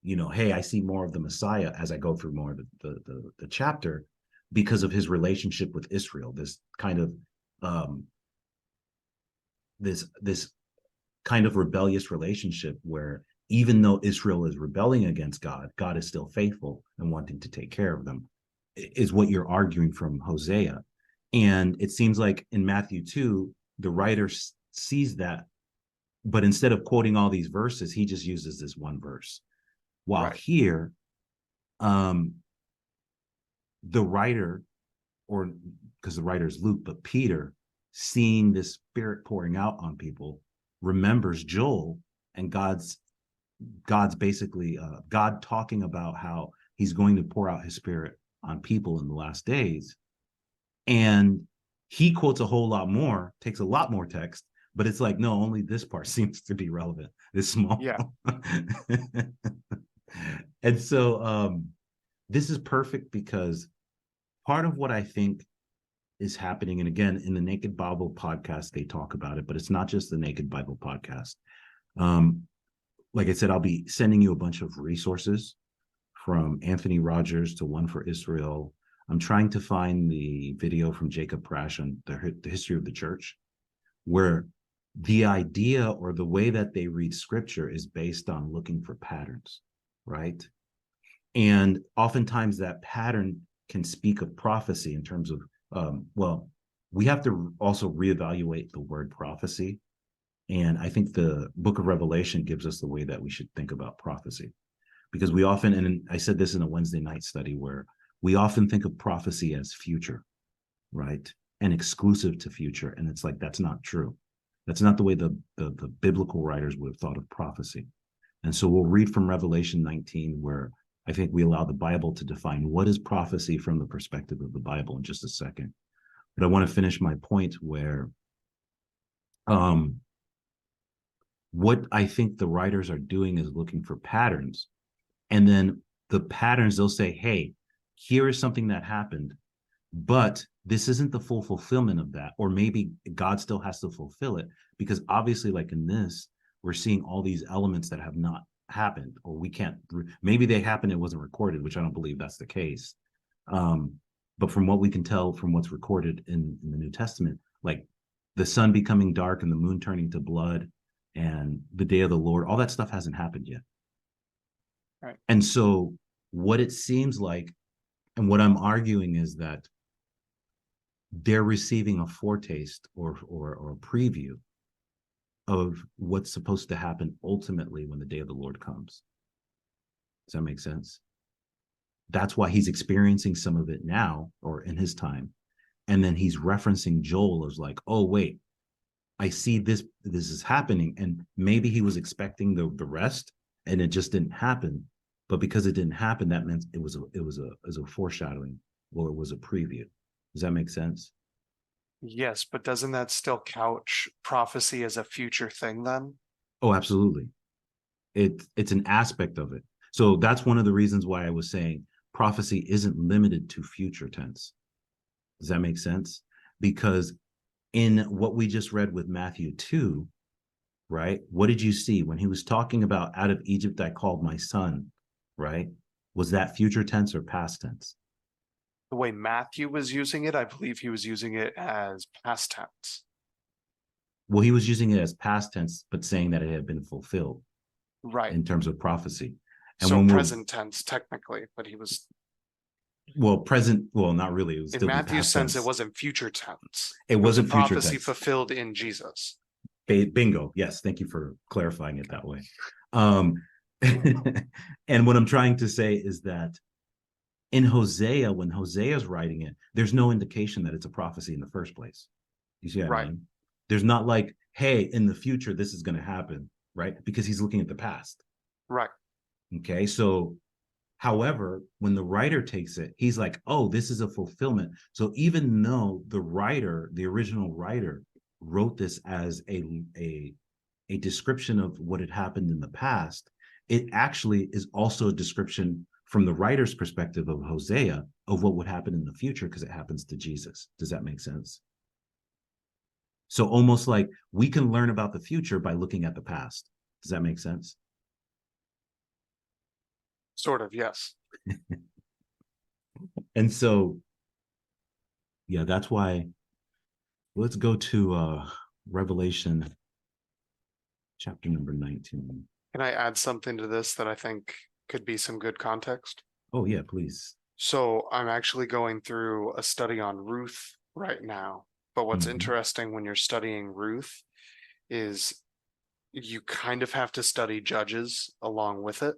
hey, I see more of the Messiah as I go through more of the chapter, because of his relationship with Israel, this kind of this kind of rebellious relationship where even though Israel is rebelling against God, God is still faithful and wanting to take care of them, is what you're arguing from Hosea. And it seems like in Matthew 2, the writer sees that, but instead of quoting all these verses, he just uses this one verse. While here, the writer, or because the writer is Luke, but Peter, seeing this spirit pouring out on people, remembers Joel and God's basically God talking about how he's going to pour out his spirit on people in the last days. And he quotes a whole lot more, takes a lot more text, but it's like, no, only this part seems to be relevant, this small. Yeah. And so this is perfect, because part of what I think is happening, and again, in the Naked Bible podcast, they talk about it, but it's not just the Naked Bible podcast. Like I said, I'll be sending you a bunch of resources, from Anthony Rogers to One for Israel. I'm trying to find the video from Jacob Prasch on the history of the church, where the idea or the way that they read scripture is based on looking for patterns, right? And oftentimes that pattern can speak of prophecy in terms of, we have to also reevaluate the word prophecy. And I think the book of Revelation gives us the way that we should think about prophecy. Because we often, and I said this in a Wednesday night study, where we often think of prophecy as future, right? And exclusive to future. And it's like, that's not true. That's not the way the biblical writers would have thought of prophecy. And so we'll read from Revelation 19, where I think we allow the Bible to define what is prophecy from the perspective of the Bible in just a second. But I want to finish my point where what I think the writers are doing is looking for patterns. And then the patterns, they'll say, hey, here is something that happened, but this isn't the full fulfillment of that. Or maybe God still has to fulfill it, because obviously, like in this, we're seeing all these elements that have not happened, or we can't, maybe they happened, it wasn't recorded, which I don't believe that's the case. But from what we can tell from what's recorded in the New Testament, like the sun becoming dark and the moon turning to blood and the day of the Lord, all that stuff hasn't happened yet. Right. And so what it seems like, and what I'm arguing, is that they're receiving a foretaste or a preview of what's supposed to happen ultimately when the day of the Lord comes. Does that make sense? That's why he's experiencing some of it now, or in his time. And then he's referencing Joel as like, oh, wait, I see this is happening. And maybe he was expecting the rest, and it just didn't happen. But because it didn't happen, that meant it was a foreshadowing, or it was a preview. Does that make sense? Yes, but doesn't that still couch prophecy as a future thing then? Oh, absolutely. It's an aspect of it. So that's one of the reasons why I was saying prophecy isn't limited to future tense. Does that make sense? Because in what we just read with Matthew 2, right? What did you see when he was talking about out of Egypt I called my son, right? Was that future tense or past tense? The way Matthew was using it, I believe he was using it as past tense. Well, he was using it as past tense, but saying that it had been fulfilled, Right. in terms of prophecy. And So when we're, present tense technically, but he was well, present, well, not really, it would in still be Matthew's past sense, it tense. wasn't future tense. It It was a wasn't future prophecy tense. fulfilled in Jesus. Bingo. Yes, thank you for clarifying it that way. Um, and what I'm trying to say is that in Hosea, when Hosea is writing it, there's no indication that it's a prophecy in the first place. You see what I Right, mean? There's not like, hey, in the future, this is going to happen, right? Because he's looking at the past. right. Okay. So, however, when the writer takes it, he's like, oh, this is a fulfillment. So, even though the writer, the original writer, wrote this as a description of what had happened in the past, it actually is also a description from the writer's perspective of Hosea of what would happen in the future because it happens to Jesus. Does that make sense? So almost like we can learn about the future by looking at the past. Does that make sense? Sort of, yes. And so, yeah, that's why let's go to Revelation chapter number 19. Can I add something to this that I think could be some good context? Oh, yeah, please. So I'm actually going through a study on Ruth right now. But what's Mhm. interesting when you're studying Ruth is you kind of have to study Judges along with it,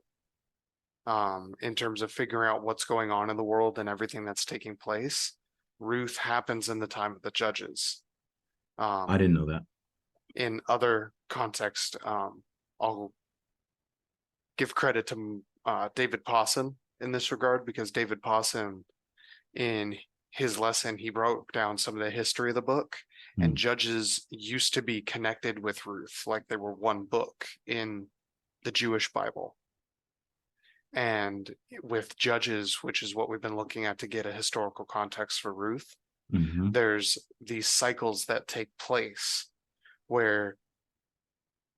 in terms of figuring out what's going on in the world and everything that's taking place. Ruth happens in the time of the Judges. I Um, didn't know that. in other context, I'll give credit to David Pawson in this regard because David Pawson, in his lesson, he broke down some of the history of the book, and Mm. Judges used to be connected with Ruth, like they were one book in the Jewish Bible. And with Judges, which is what we've been looking at to get a historical context for Ruth, Mhm. there's these cycles that take place where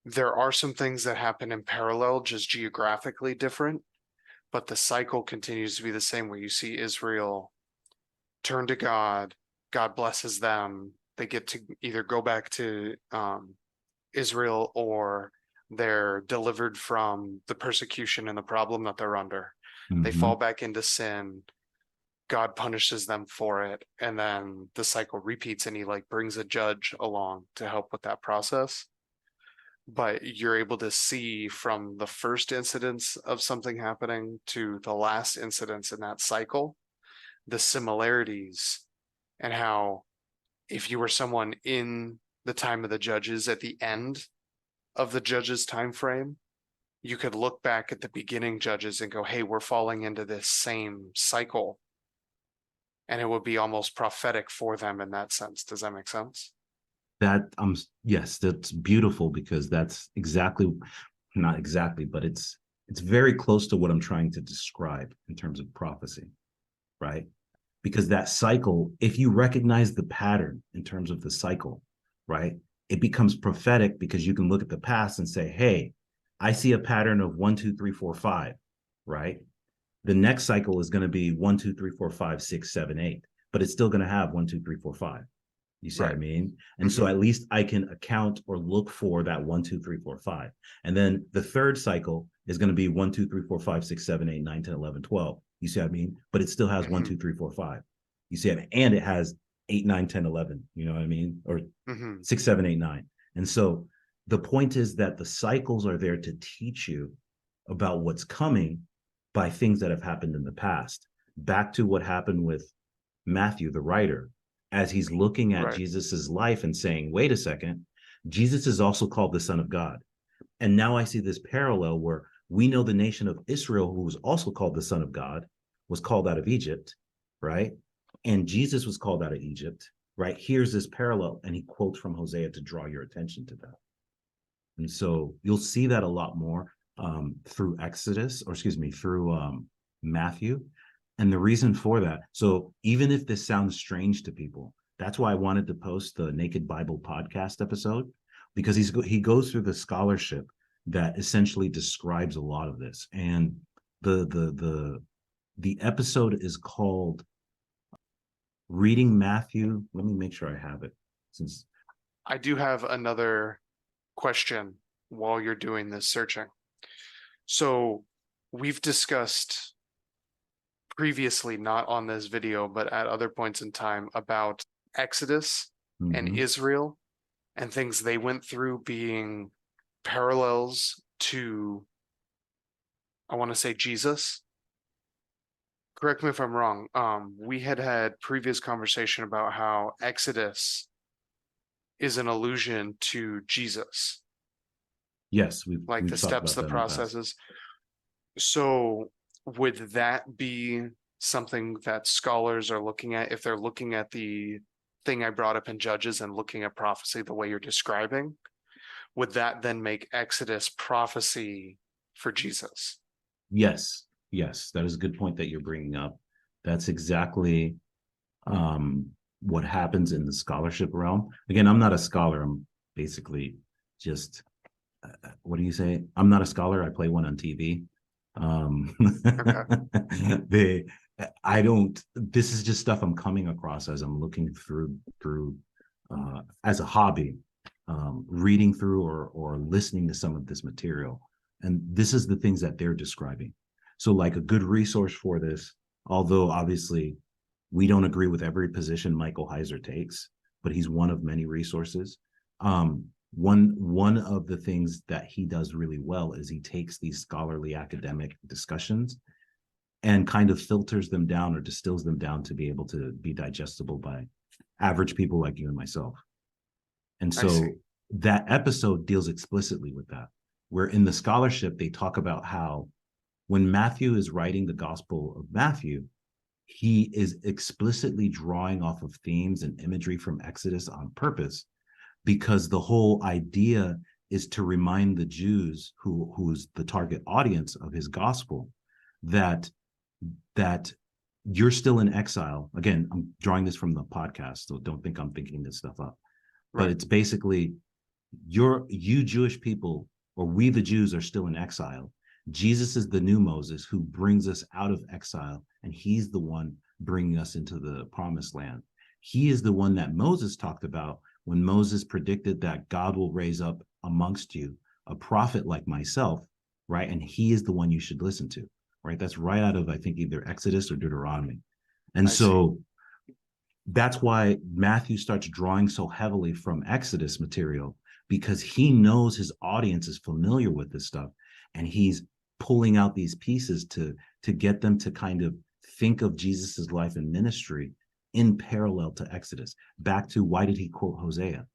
there are some things that happen in parallel, just geographically different, but the cycle continues to be the same where you see Israel turn to God, God blesses them, they get to either go back to Israel or they're delivered from the persecution and the problem that they're under. They fall Mhm. back into sin. God punishes them for it. And then the cycle repeats and he like brings a judge along to help with that process. But you're able to see from the first incidence of something happening to the last incidence in that cycle, the similarities and how if you were someone in the time of the judges at the end of the judges time frame, you could look back at the beginning judges and go, hey, we're falling into this same cycle. And it would be almost prophetic for them in that sense. Does that make sense? That yes, that's beautiful because that's exactly, not exactly, but it's very close to what I'm trying to describe in terms of prophecy, right? Because that cycle, if you recognize the pattern in terms of the cycle, right, it becomes prophetic because you can look at the past and say, hey, I see a pattern of 1, 2, 3, 4, 5, right? The next cycle is going to be 1, 2, 3, 4, 5, 6, 7, 8, but it's still going to have 1, 2, 3, 4, 5. You see what I Right. mean? And so Mm-hmm. at least I can account or look for that 1, 2, 3, 4, 5. And then the third cycle is going to be 1, 2, 3, 4, 5, 6, 7, 8, 9, 10, 11, 12. You see what I mean? But it still has one, Mm-hmm. two, three, four, five. You see it? And it has 8, 9, 10, 11. You know what I mean? Or Mm-hmm. 6, 7, 8, 9. And so the point is that the cycles are there to teach you about what's coming by things that have happened in the past. Back to what happened with Matthew, the writer, as he's looking at Right. Jesus's life and saying, wait a second, Jesus is also called the Son of God. And now I see this parallel where we know the nation of Israel, who was also called the Son of God, was called out of Egypt, right? And Jesus was called out of Egypt, right? Here's this parallel, and he quotes from Hosea to draw your attention to that. And so you'll see that a lot more through Exodus, or excuse me, through Matthew. And the reason for that, so even if this sounds strange to people, that's why I wanted to post the Naked Bible podcast episode, because he goes through the scholarship that essentially describes a lot of this. And the episode is called Reading Matthew. Let me make sure I have it, since I do have another question while you're doing this searching. So we've discussed previously, not on this video, but at other points in time, about Exodus and Mhm. Israel and things they went through being parallels to, I want to say, Jesus. Correct me if I'm wrong. We had previous conversation about how Exodus is an allusion to Jesus, Yes, like the we've talked steps, about the that in the past. processes. So would that be something that scholars are looking at if they're looking at the thing I brought up in Judges and looking at prophecy the way you're describing? Would that then make Exodus prophecy for Jesus? Yes, yes, that is a good point that you're bringing up. That's exactly um, what happens in the scholarship realm. Again, I'm not a scholar. I'm basically just what do you say? I'm not a scholar. I play one on TV. Um, Okay. they, I don't. This is just stuff I'm coming across as I'm looking through as a hobby, reading through or listening to some of this material, and this is the things that they're describing. So, like a good resource for this, although obviously we don't agree with every position Michael Heiser takes, but he's one of many resources. One of the things that he does really well is he takes these scholarly academic discussions and kind of filters them down or distills them down to be able to be digestible by average people like you and myself. And I see. so that episode deals explicitly with that, where in the scholarship they talk about how when Matthew is writing the Gospel of Matthew, he is explicitly drawing off of themes and imagery from Exodus on purpose, because the whole idea is to remind the Jews who's the target audience of his gospel that that you're still in exile. Again, I'm drawing this from the podcast, so don't think I'm thinking this stuff up. But Right. it's basically you Jewish people, or we the Jews, are still in exile. Jesus is the new Moses who brings us out of exile, and he's the one bringing us into the promised land. He is the one that Moses talked about when Moses predicted that God will raise up amongst you a prophet like myself, right? And he is the one you should listen to, right? That's right out of, I think, either Exodus or Deuteronomy. And I see. so that's why Matthew starts drawing so heavily from Exodus material, because he knows his audience is familiar with this stuff, and he's pulling out these pieces to get them to kind of think of Jesus's life and ministry in parallel to Exodus. Back to, why did he quote Hosea?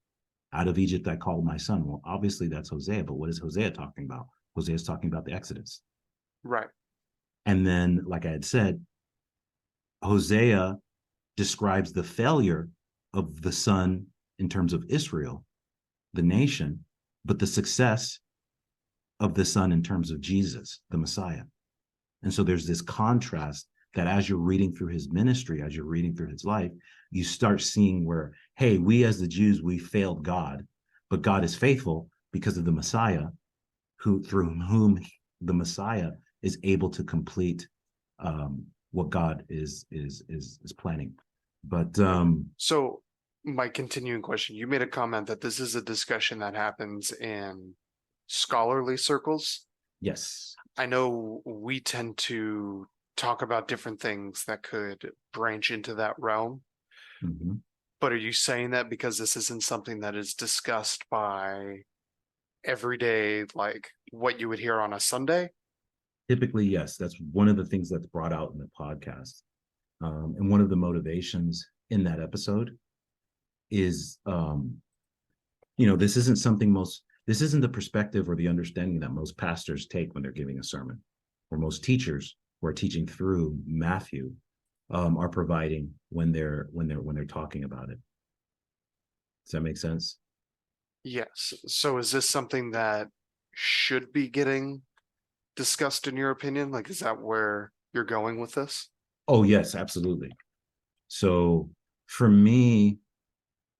Out of Egypt I called my son. Well, obviously that's Hosea, but what is Hosea talking about? Hosea is talking about the Exodus. Right. And then, like I had said, Hosea describes the failure of the son in terms of Israel, the nation, but the success of the son in terms of Jesus, the Messiah. And so there's this contrast that as you're reading through his ministry, as you're reading through his life, you start seeing where, hey, we as the Jews, we failed God, but God is faithful because of the Messiah, who through whom the Messiah is able to complete what God is planning. But So my continuing question, you made a comment that this is a discussion that happens in scholarly circles. yes. I know we tend to talk about different things that could branch into that realm, Mhm. but are you saying that because this isn't something that is discussed by everyday, like what you would hear on a Sunday? Typically, yes. That's one of the things that's brought out in the podcast. And one of the motivations in that episode is, this isn't something this isn't the perspective or the understanding that most pastors take when they're giving a sermon, or most teachers who are teaching through Matthew are providing when they're talking about it. Does that make sense? Yes. So is this something that should be getting discussed in your opinion? Like, is that where you're going with this? Oh, yes, absolutely. So for me,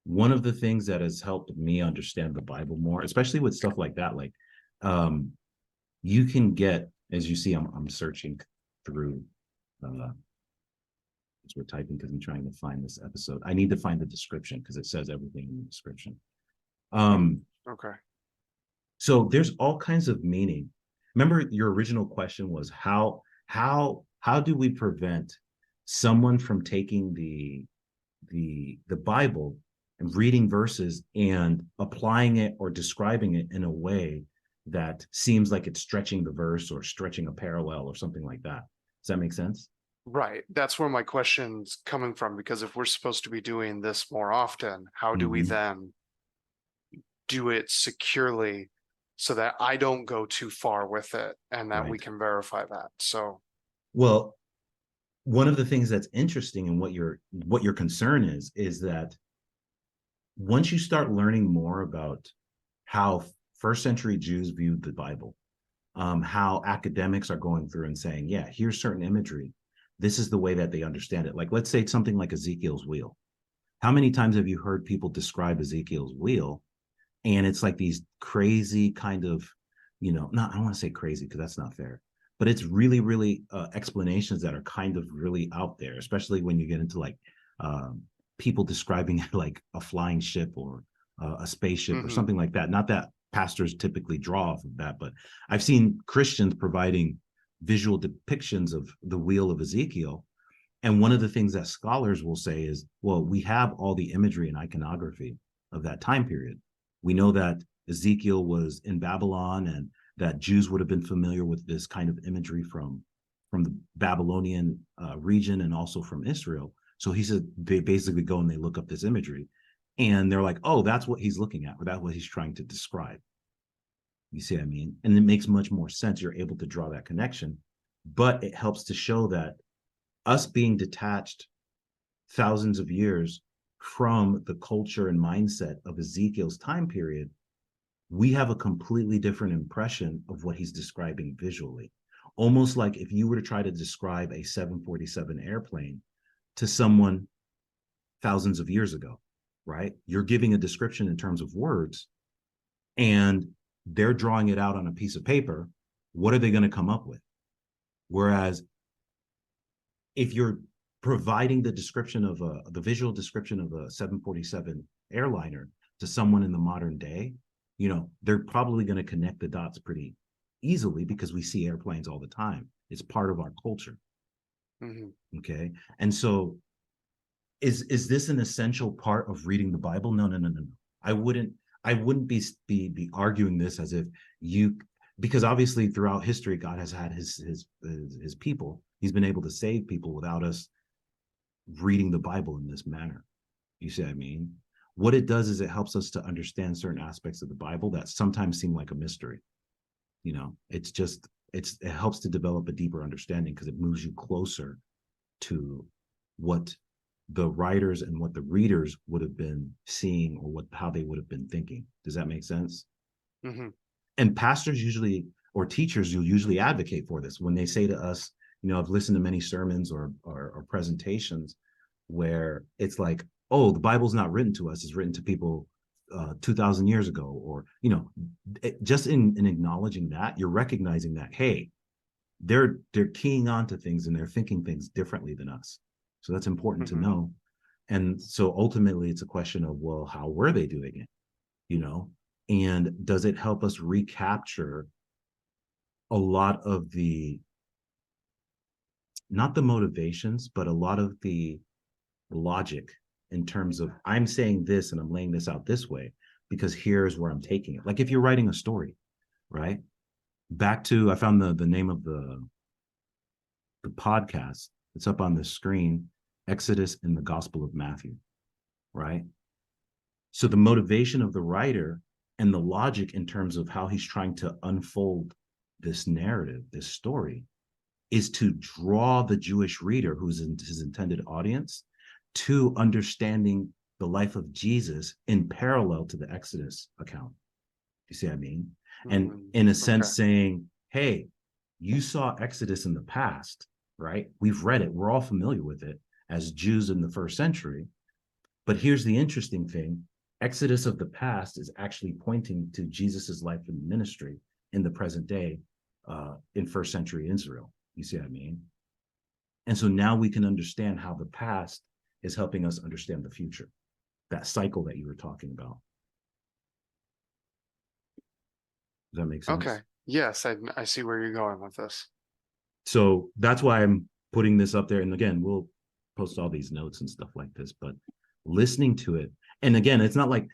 one of the things that has helped me understand the Bible more, especially with stuff like that, like um, you can get, as you see, I'm searching through as we're typing, because I'm trying to find this episode. I need to find the description because it says everything in the description. Mm, Um, okay. so there's all kinds of meaning. remember your original question was how do we prevent someone from taking the Bible and reading verses and applying it or describing it in a way that seems like it's stretching the verse or stretching a parallel or something like that. Does that make sense? Right. That's where my question's coming from, because if we're supposed to be doing this more often, how do we Mhm. then do it securely so that I don't go too far with it and that we Right. can verify that? So, Well, one of the things that's interesting and what your concern is that once you start learning more about how first century Jews viewed the Bible, how academics are going through and saying, yeah, here's certain imagery. This is the way that they understand it. Like, let's say something like Ezekiel's wheel. How many times have you heard people describe Ezekiel's wheel? And it's like these crazy kind of, not, I don't want to say crazy because that's not fair, but it's really, really explanations that are kind of really out there, especially when you get into like um, people describing it like a flying ship or a spaceship or mhm, something like that. Not that pastors typically draw off of that, but I've seen Christians providing visual depictions of the wheel of Ezekiel. And one of the things that scholars will say is, well, we have all the imagery and iconography of that time period. We know that Ezekiel was in Babylon and that Jews would have been familiar with this kind of imagery from the Babylonian region and also from Israel. So he said they basically go and they look up this imagery and they're like, oh, that's what he's looking at, or that's what he's trying to describe. You see what I mean? And it makes much more sense. You're able to draw that connection, but it helps to show that us being detached thousands of years from the culture and mindset of Ezekiel's time period, we have a completely different impression of what he's describing visually. Almost like if you were to try to describe a 747 airplane to someone thousands of years ago, right? You're giving a description in terms of words and they're drawing it out on a piece of paper. What are they going to come up with? Whereas if you're providing the visual description of a 747 airliner to someone in the modern day, they're probably going to connect the dots pretty easily because we see airplanes all the time. It's part of our culture. mhm. Okay. And so is this an essential part of reading the Bible? No, no, no, no, no. I wouldn't be arguing this as if you, because obviously throughout history God has had his people. He's been able to save people without us reading the Bible in this manner. You see what I mean? What it does is it helps us to understand certain aspects of the Bible that sometimes seem like a mystery. It helps to develop a deeper understanding because it moves you closer to what the writers and what the readers would have been seeing or how they would have been thinking. Does that make sense? Mhm. And pastors usually or teachers will usually advocate for this when they say to us, I've listened to many sermons or presentations where it's like, oh, the Bible's not written to us, it's written to people 2,000 years ago, or just in acknowledging that, you're recognizing that, hey, they're keying on to things and they're thinking things differently than us. So that's important to Mhm. know. And so ultimately it's a question of, well, how were they doing it? you know and does it help us recapture a lot of the, not the motivations, but a lot of the logic in terms of, I'm saying this and I'm laying this out this way because here's where I'm taking it. Like if you're writing a story, right? Back to, I found the name of the podcast. It's up on the screen. Exodus in the Gospel of Matthew, right? So the motivation of the writer and the logic in terms of how he's trying to unfold this narrative, this story, is to draw the Jewish reader, who's in his intended audience, to understanding the life of Jesus in parallel to the Exodus account. You see what I mean? And Mhm. in a Okay. sense, saying, hey, you saw Exodus in the past, right? We've read it, we're all familiar with it as Jews in the first century. But here's the interesting thing: Exodus of the past is actually pointing to Jesus's life and ministry in the present day, in first century Israel. You see what I mean? And so now we can understand how the past is helping us understand the future, that cycle that you were talking about. Does that make Okay. sense? Yes, I see where you're going with this. So that's why I'm putting this up there. And again, we'll post all these notes and stuff like this, but listening to it. And again, it's not like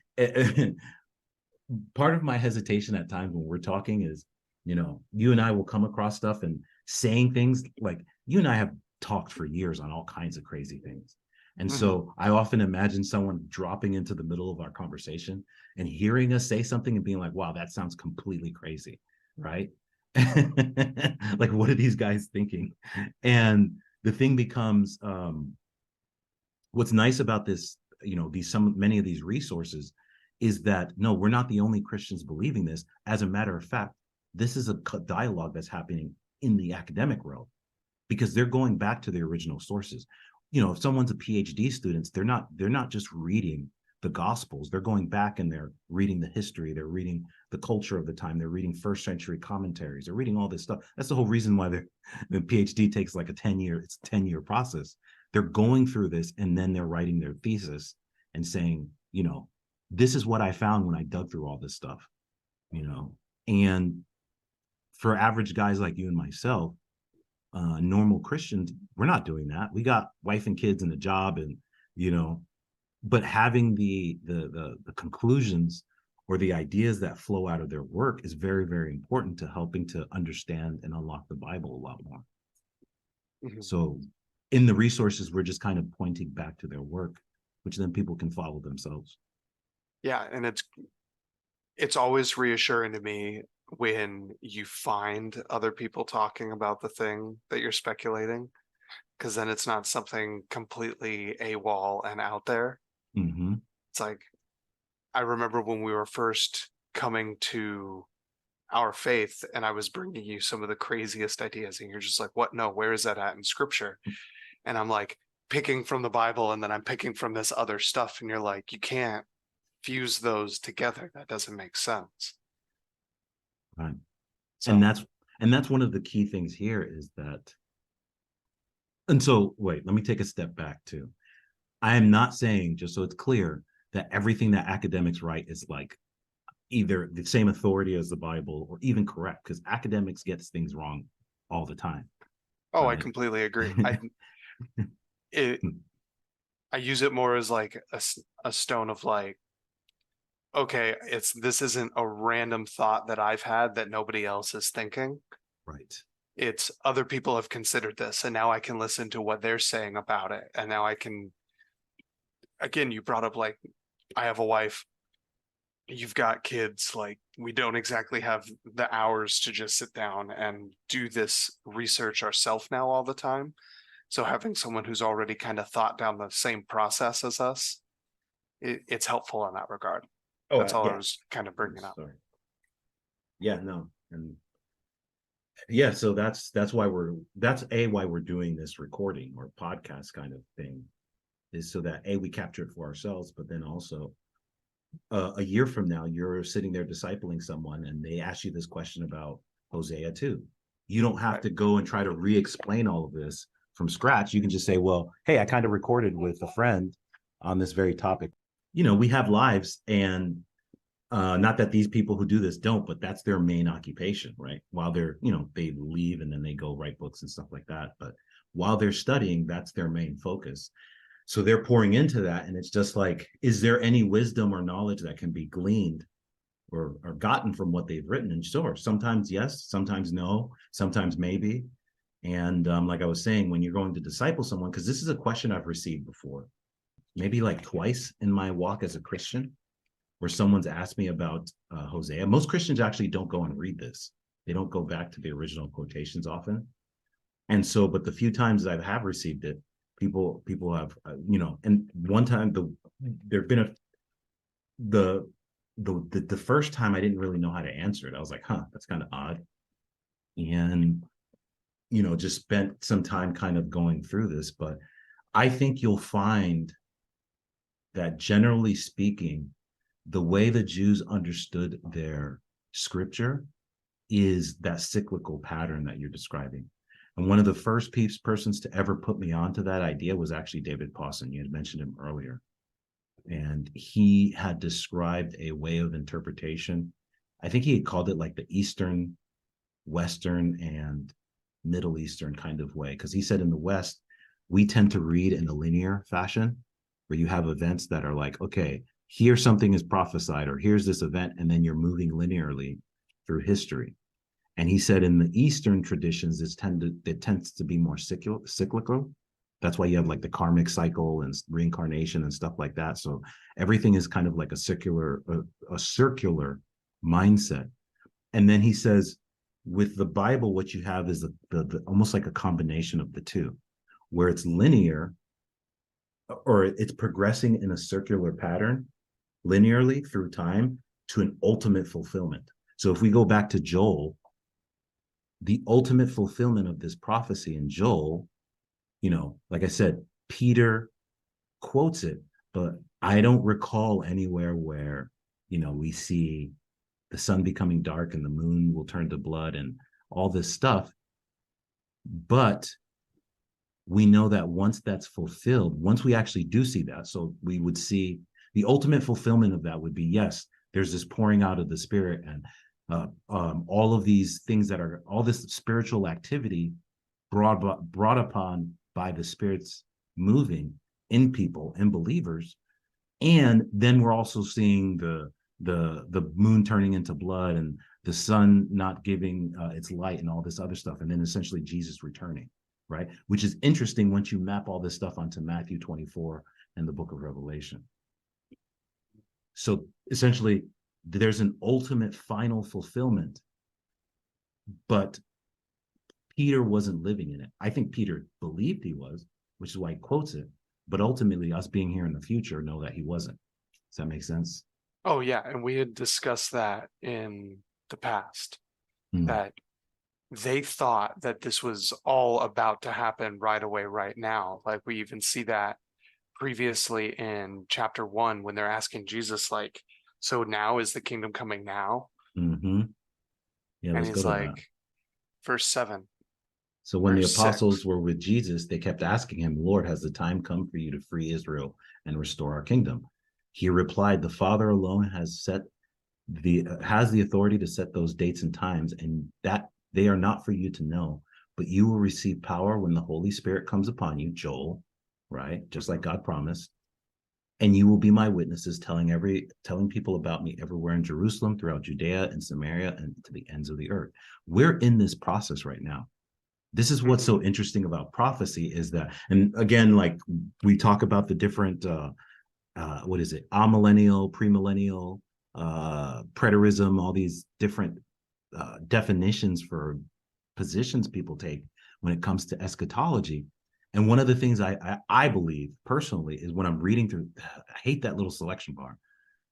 part of my hesitation at times when we're talking is, you and I will come across stuff and saying things like you and I have talked for years on all kinds of crazy things. And Hmm. so I often imagine someone dropping into the middle of our conversation and hearing us say something and being like, wow, that sounds completely crazy. Right. Like, what are these guys thinking? And the thing becomes, what's nice about this, many of these resources is that no, we're not the only Christians believing this. As a matter of fact, this is a dialogue that's happening in the academic world because they're going back to the original sources. If someone's a PhD student, they're not just reading the gospels, they're going back and they're reading the history, they're reading the culture of the time, they're reading first century commentaries, they're reading all this stuff. That's the whole reason why the PhD takes like it's a 10-year process. They're going through this and then they're writing their thesis and saying, this is what I found when I dug through all this stuff, and for average guys like you and myself, normal Christians, we're not doing that. We got wife and kids and a job, and you know, but having the conclusions or the ideas that flow out of their work is very, very important to helping to understand and unlock the Bible a lot more. Hmm. So in the resources, we're just kind of pointing back to their work, which then people can follow themselves. Yeah, and it's always reassuring to me when you find other people talking about the thing that you're speculating, because then it's not something completely AWOL and out there. Mm-hmm. It's like I remember when we were first coming to our faith and I was bringing you some of the craziest ideas and you're just like, what? No, where is that at in scripture? And I'm like picking from the Bible and then I'm picking from this other stuff. And you're like, you can't fuse those together. That doesn't make sense. Right. And So, that's one of the key things here is that, and so wait, let me take a step back too. I am not saying, just so it's clear, that everything that academics write is like either the same authority as the Bible or even correct, because academics gets things wrong all the time, oh, I right? completely agree. It, I use it more as like a stone of like, okay, this isn't a random thought that I've had that nobody else is thinking. Right. It's other people have considered this and now I can listen to what they're saying about it. And now I can, again, you brought up like, I have a wife, you've got kids, like, we don't exactly have the hours to just sit down and do this research ourselves now all the time. So having someone who's already kind of thought down the same process as us, it's helpful in that regard. Oh, That's all I yeah. was kind of I'm bringing up. sorry. Yeah, no. And yeah, so that's why we're doing this recording or podcast kind of thing, is so that we capture it for ourselves, but then also a year from now, you're sitting there discipling someone and they ask you this question about Hosea 2. You don't have Right. to go and try to re-explain all of this from scratch. You can just say, well, hey, I kind of recorded with a friend on this very topic. We have lives, and not that these people who do this don't, but that's their main occupation, right? While they leave and then they go write books and stuff like that. But while they're studying, that's their main focus. So they're pouring into that. And it's just like, is there any wisdom or knowledge that can be gleaned or gotten from what they've written? And sure, sometimes yes, sometimes no, sometimes maybe. And like I was saying, when you're going to disciple someone, because this is a question I've received before, maybe like twice in my walk as a Christian, where someone's asked me about Hosea. Most Christians actually don't go and read this. They don't go back to the original quotations often. And so, but the few times that I have received it, people have, and one time there've been the the first time I didn't really know how to answer it. I was like, huh, that's kind of odd. And, just spent some time kind of going through this, but I think you'll find that generally speaking, the way the Jews understood their scripture is that cyclical pattern that you're describing. And one of the first persons to ever put me onto that idea was actually David Pawson. You had mentioned him earlier. And he had described a way of interpretation. I think he had called it like the Eastern Western and Middle Eastern kind of way. Because he said in the West, we tend to read in a linear fashion where you have events that are like, okay, here something is prophesied, or here's this event, and then you're moving linearly through history. And he said in the Eastern traditions, it tends to be more cyclical. That's why you have like the karmic cycle and reincarnation and stuff like that. So everything is kind of like a circular mindset. And then he says, with the Bible, what you have is the almost like a combination of the two, where it's linear, or it's progressing in a circular pattern linearly through time to an ultimate fulfillment. So if we go back to Joel, the ultimate fulfillment of this prophecy in Joel, like I said, Peter quotes it, but I don't recall anywhere where, we see the sun becoming dark and the moon will turn to blood and all this stuff. But we know that once that's fulfilled, once we actually do see that, so we would see the ultimate fulfillment of that would be, yes, there's this pouring out of the Spirit, and all of these things that are all this spiritual activity brought upon by the Spirit's moving in people and believers. And then we're also seeing the moon turning into blood and the sun not giving its light and all this other stuff, and then essentially Jesus returning, right? Which is interesting once you map all this stuff onto Matthew 24 and the book of Revelation. So essentially, there's an ultimate final fulfillment, but Peter wasn't living in it. I think Peter believed he was, which is why he quotes it. But ultimately, us being here in the future know that he wasn't. Does that make sense? Oh, yeah. And we had discussed that in the past, that they thought that this was all about to happen right away, right now. Like we even see that previously in chapter 1 when they're asking Jesus, like, so now is the kingdom coming now? Mm-hmm. Yeah, And let's go he's to that. like, verse 7, So when the verse 6. apostles were with Jesus, they kept asking him, Lord, has the time come for you to free Israel and restore our kingdom? He replied, the Father alone has the authority to set those dates and times, and that they are not for you to know, but you will receive power when the Holy Spirit comes upon you, Joel, right? Just like God promised. And you will be my witnesses, telling people about me everywhere in Jerusalem, throughout Judea and Samaria, and to the ends of the earth. We're in this process right now. This is what's so interesting about prophecy is that, and again, like we talk about the different what is it, amillennial, premillennial, preterism, all these different definitions for positions people take when it comes to eschatology. And one of the things I believe personally is when I'm reading through, I hate that little selection bar.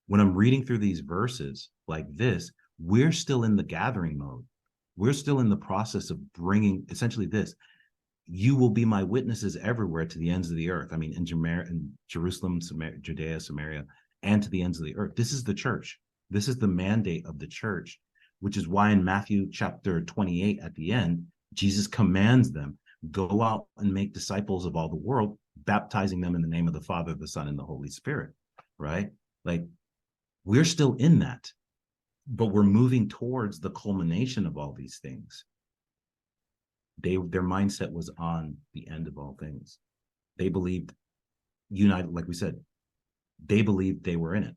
When I'm reading through these verses like this, we're still in the gathering mode. We're still in the process of bringing essentially this. You will be my witnesses everywhere to the ends of the earth. I mean, in Jerusalem, Judea, Samaria, and to the ends of the earth. This is the church. This is the mandate of the church, which is why in Matthew chapter 28 at the end, Jesus commands them, go out and make disciples of all the world, baptizing them in the name of the Father, the Son, and the Holy Spirit, right? Like, we're still in that, but we're moving towards the culmination of all these things. Their mindset was on the end of all things. They believed united, like we said, they believed they were in it.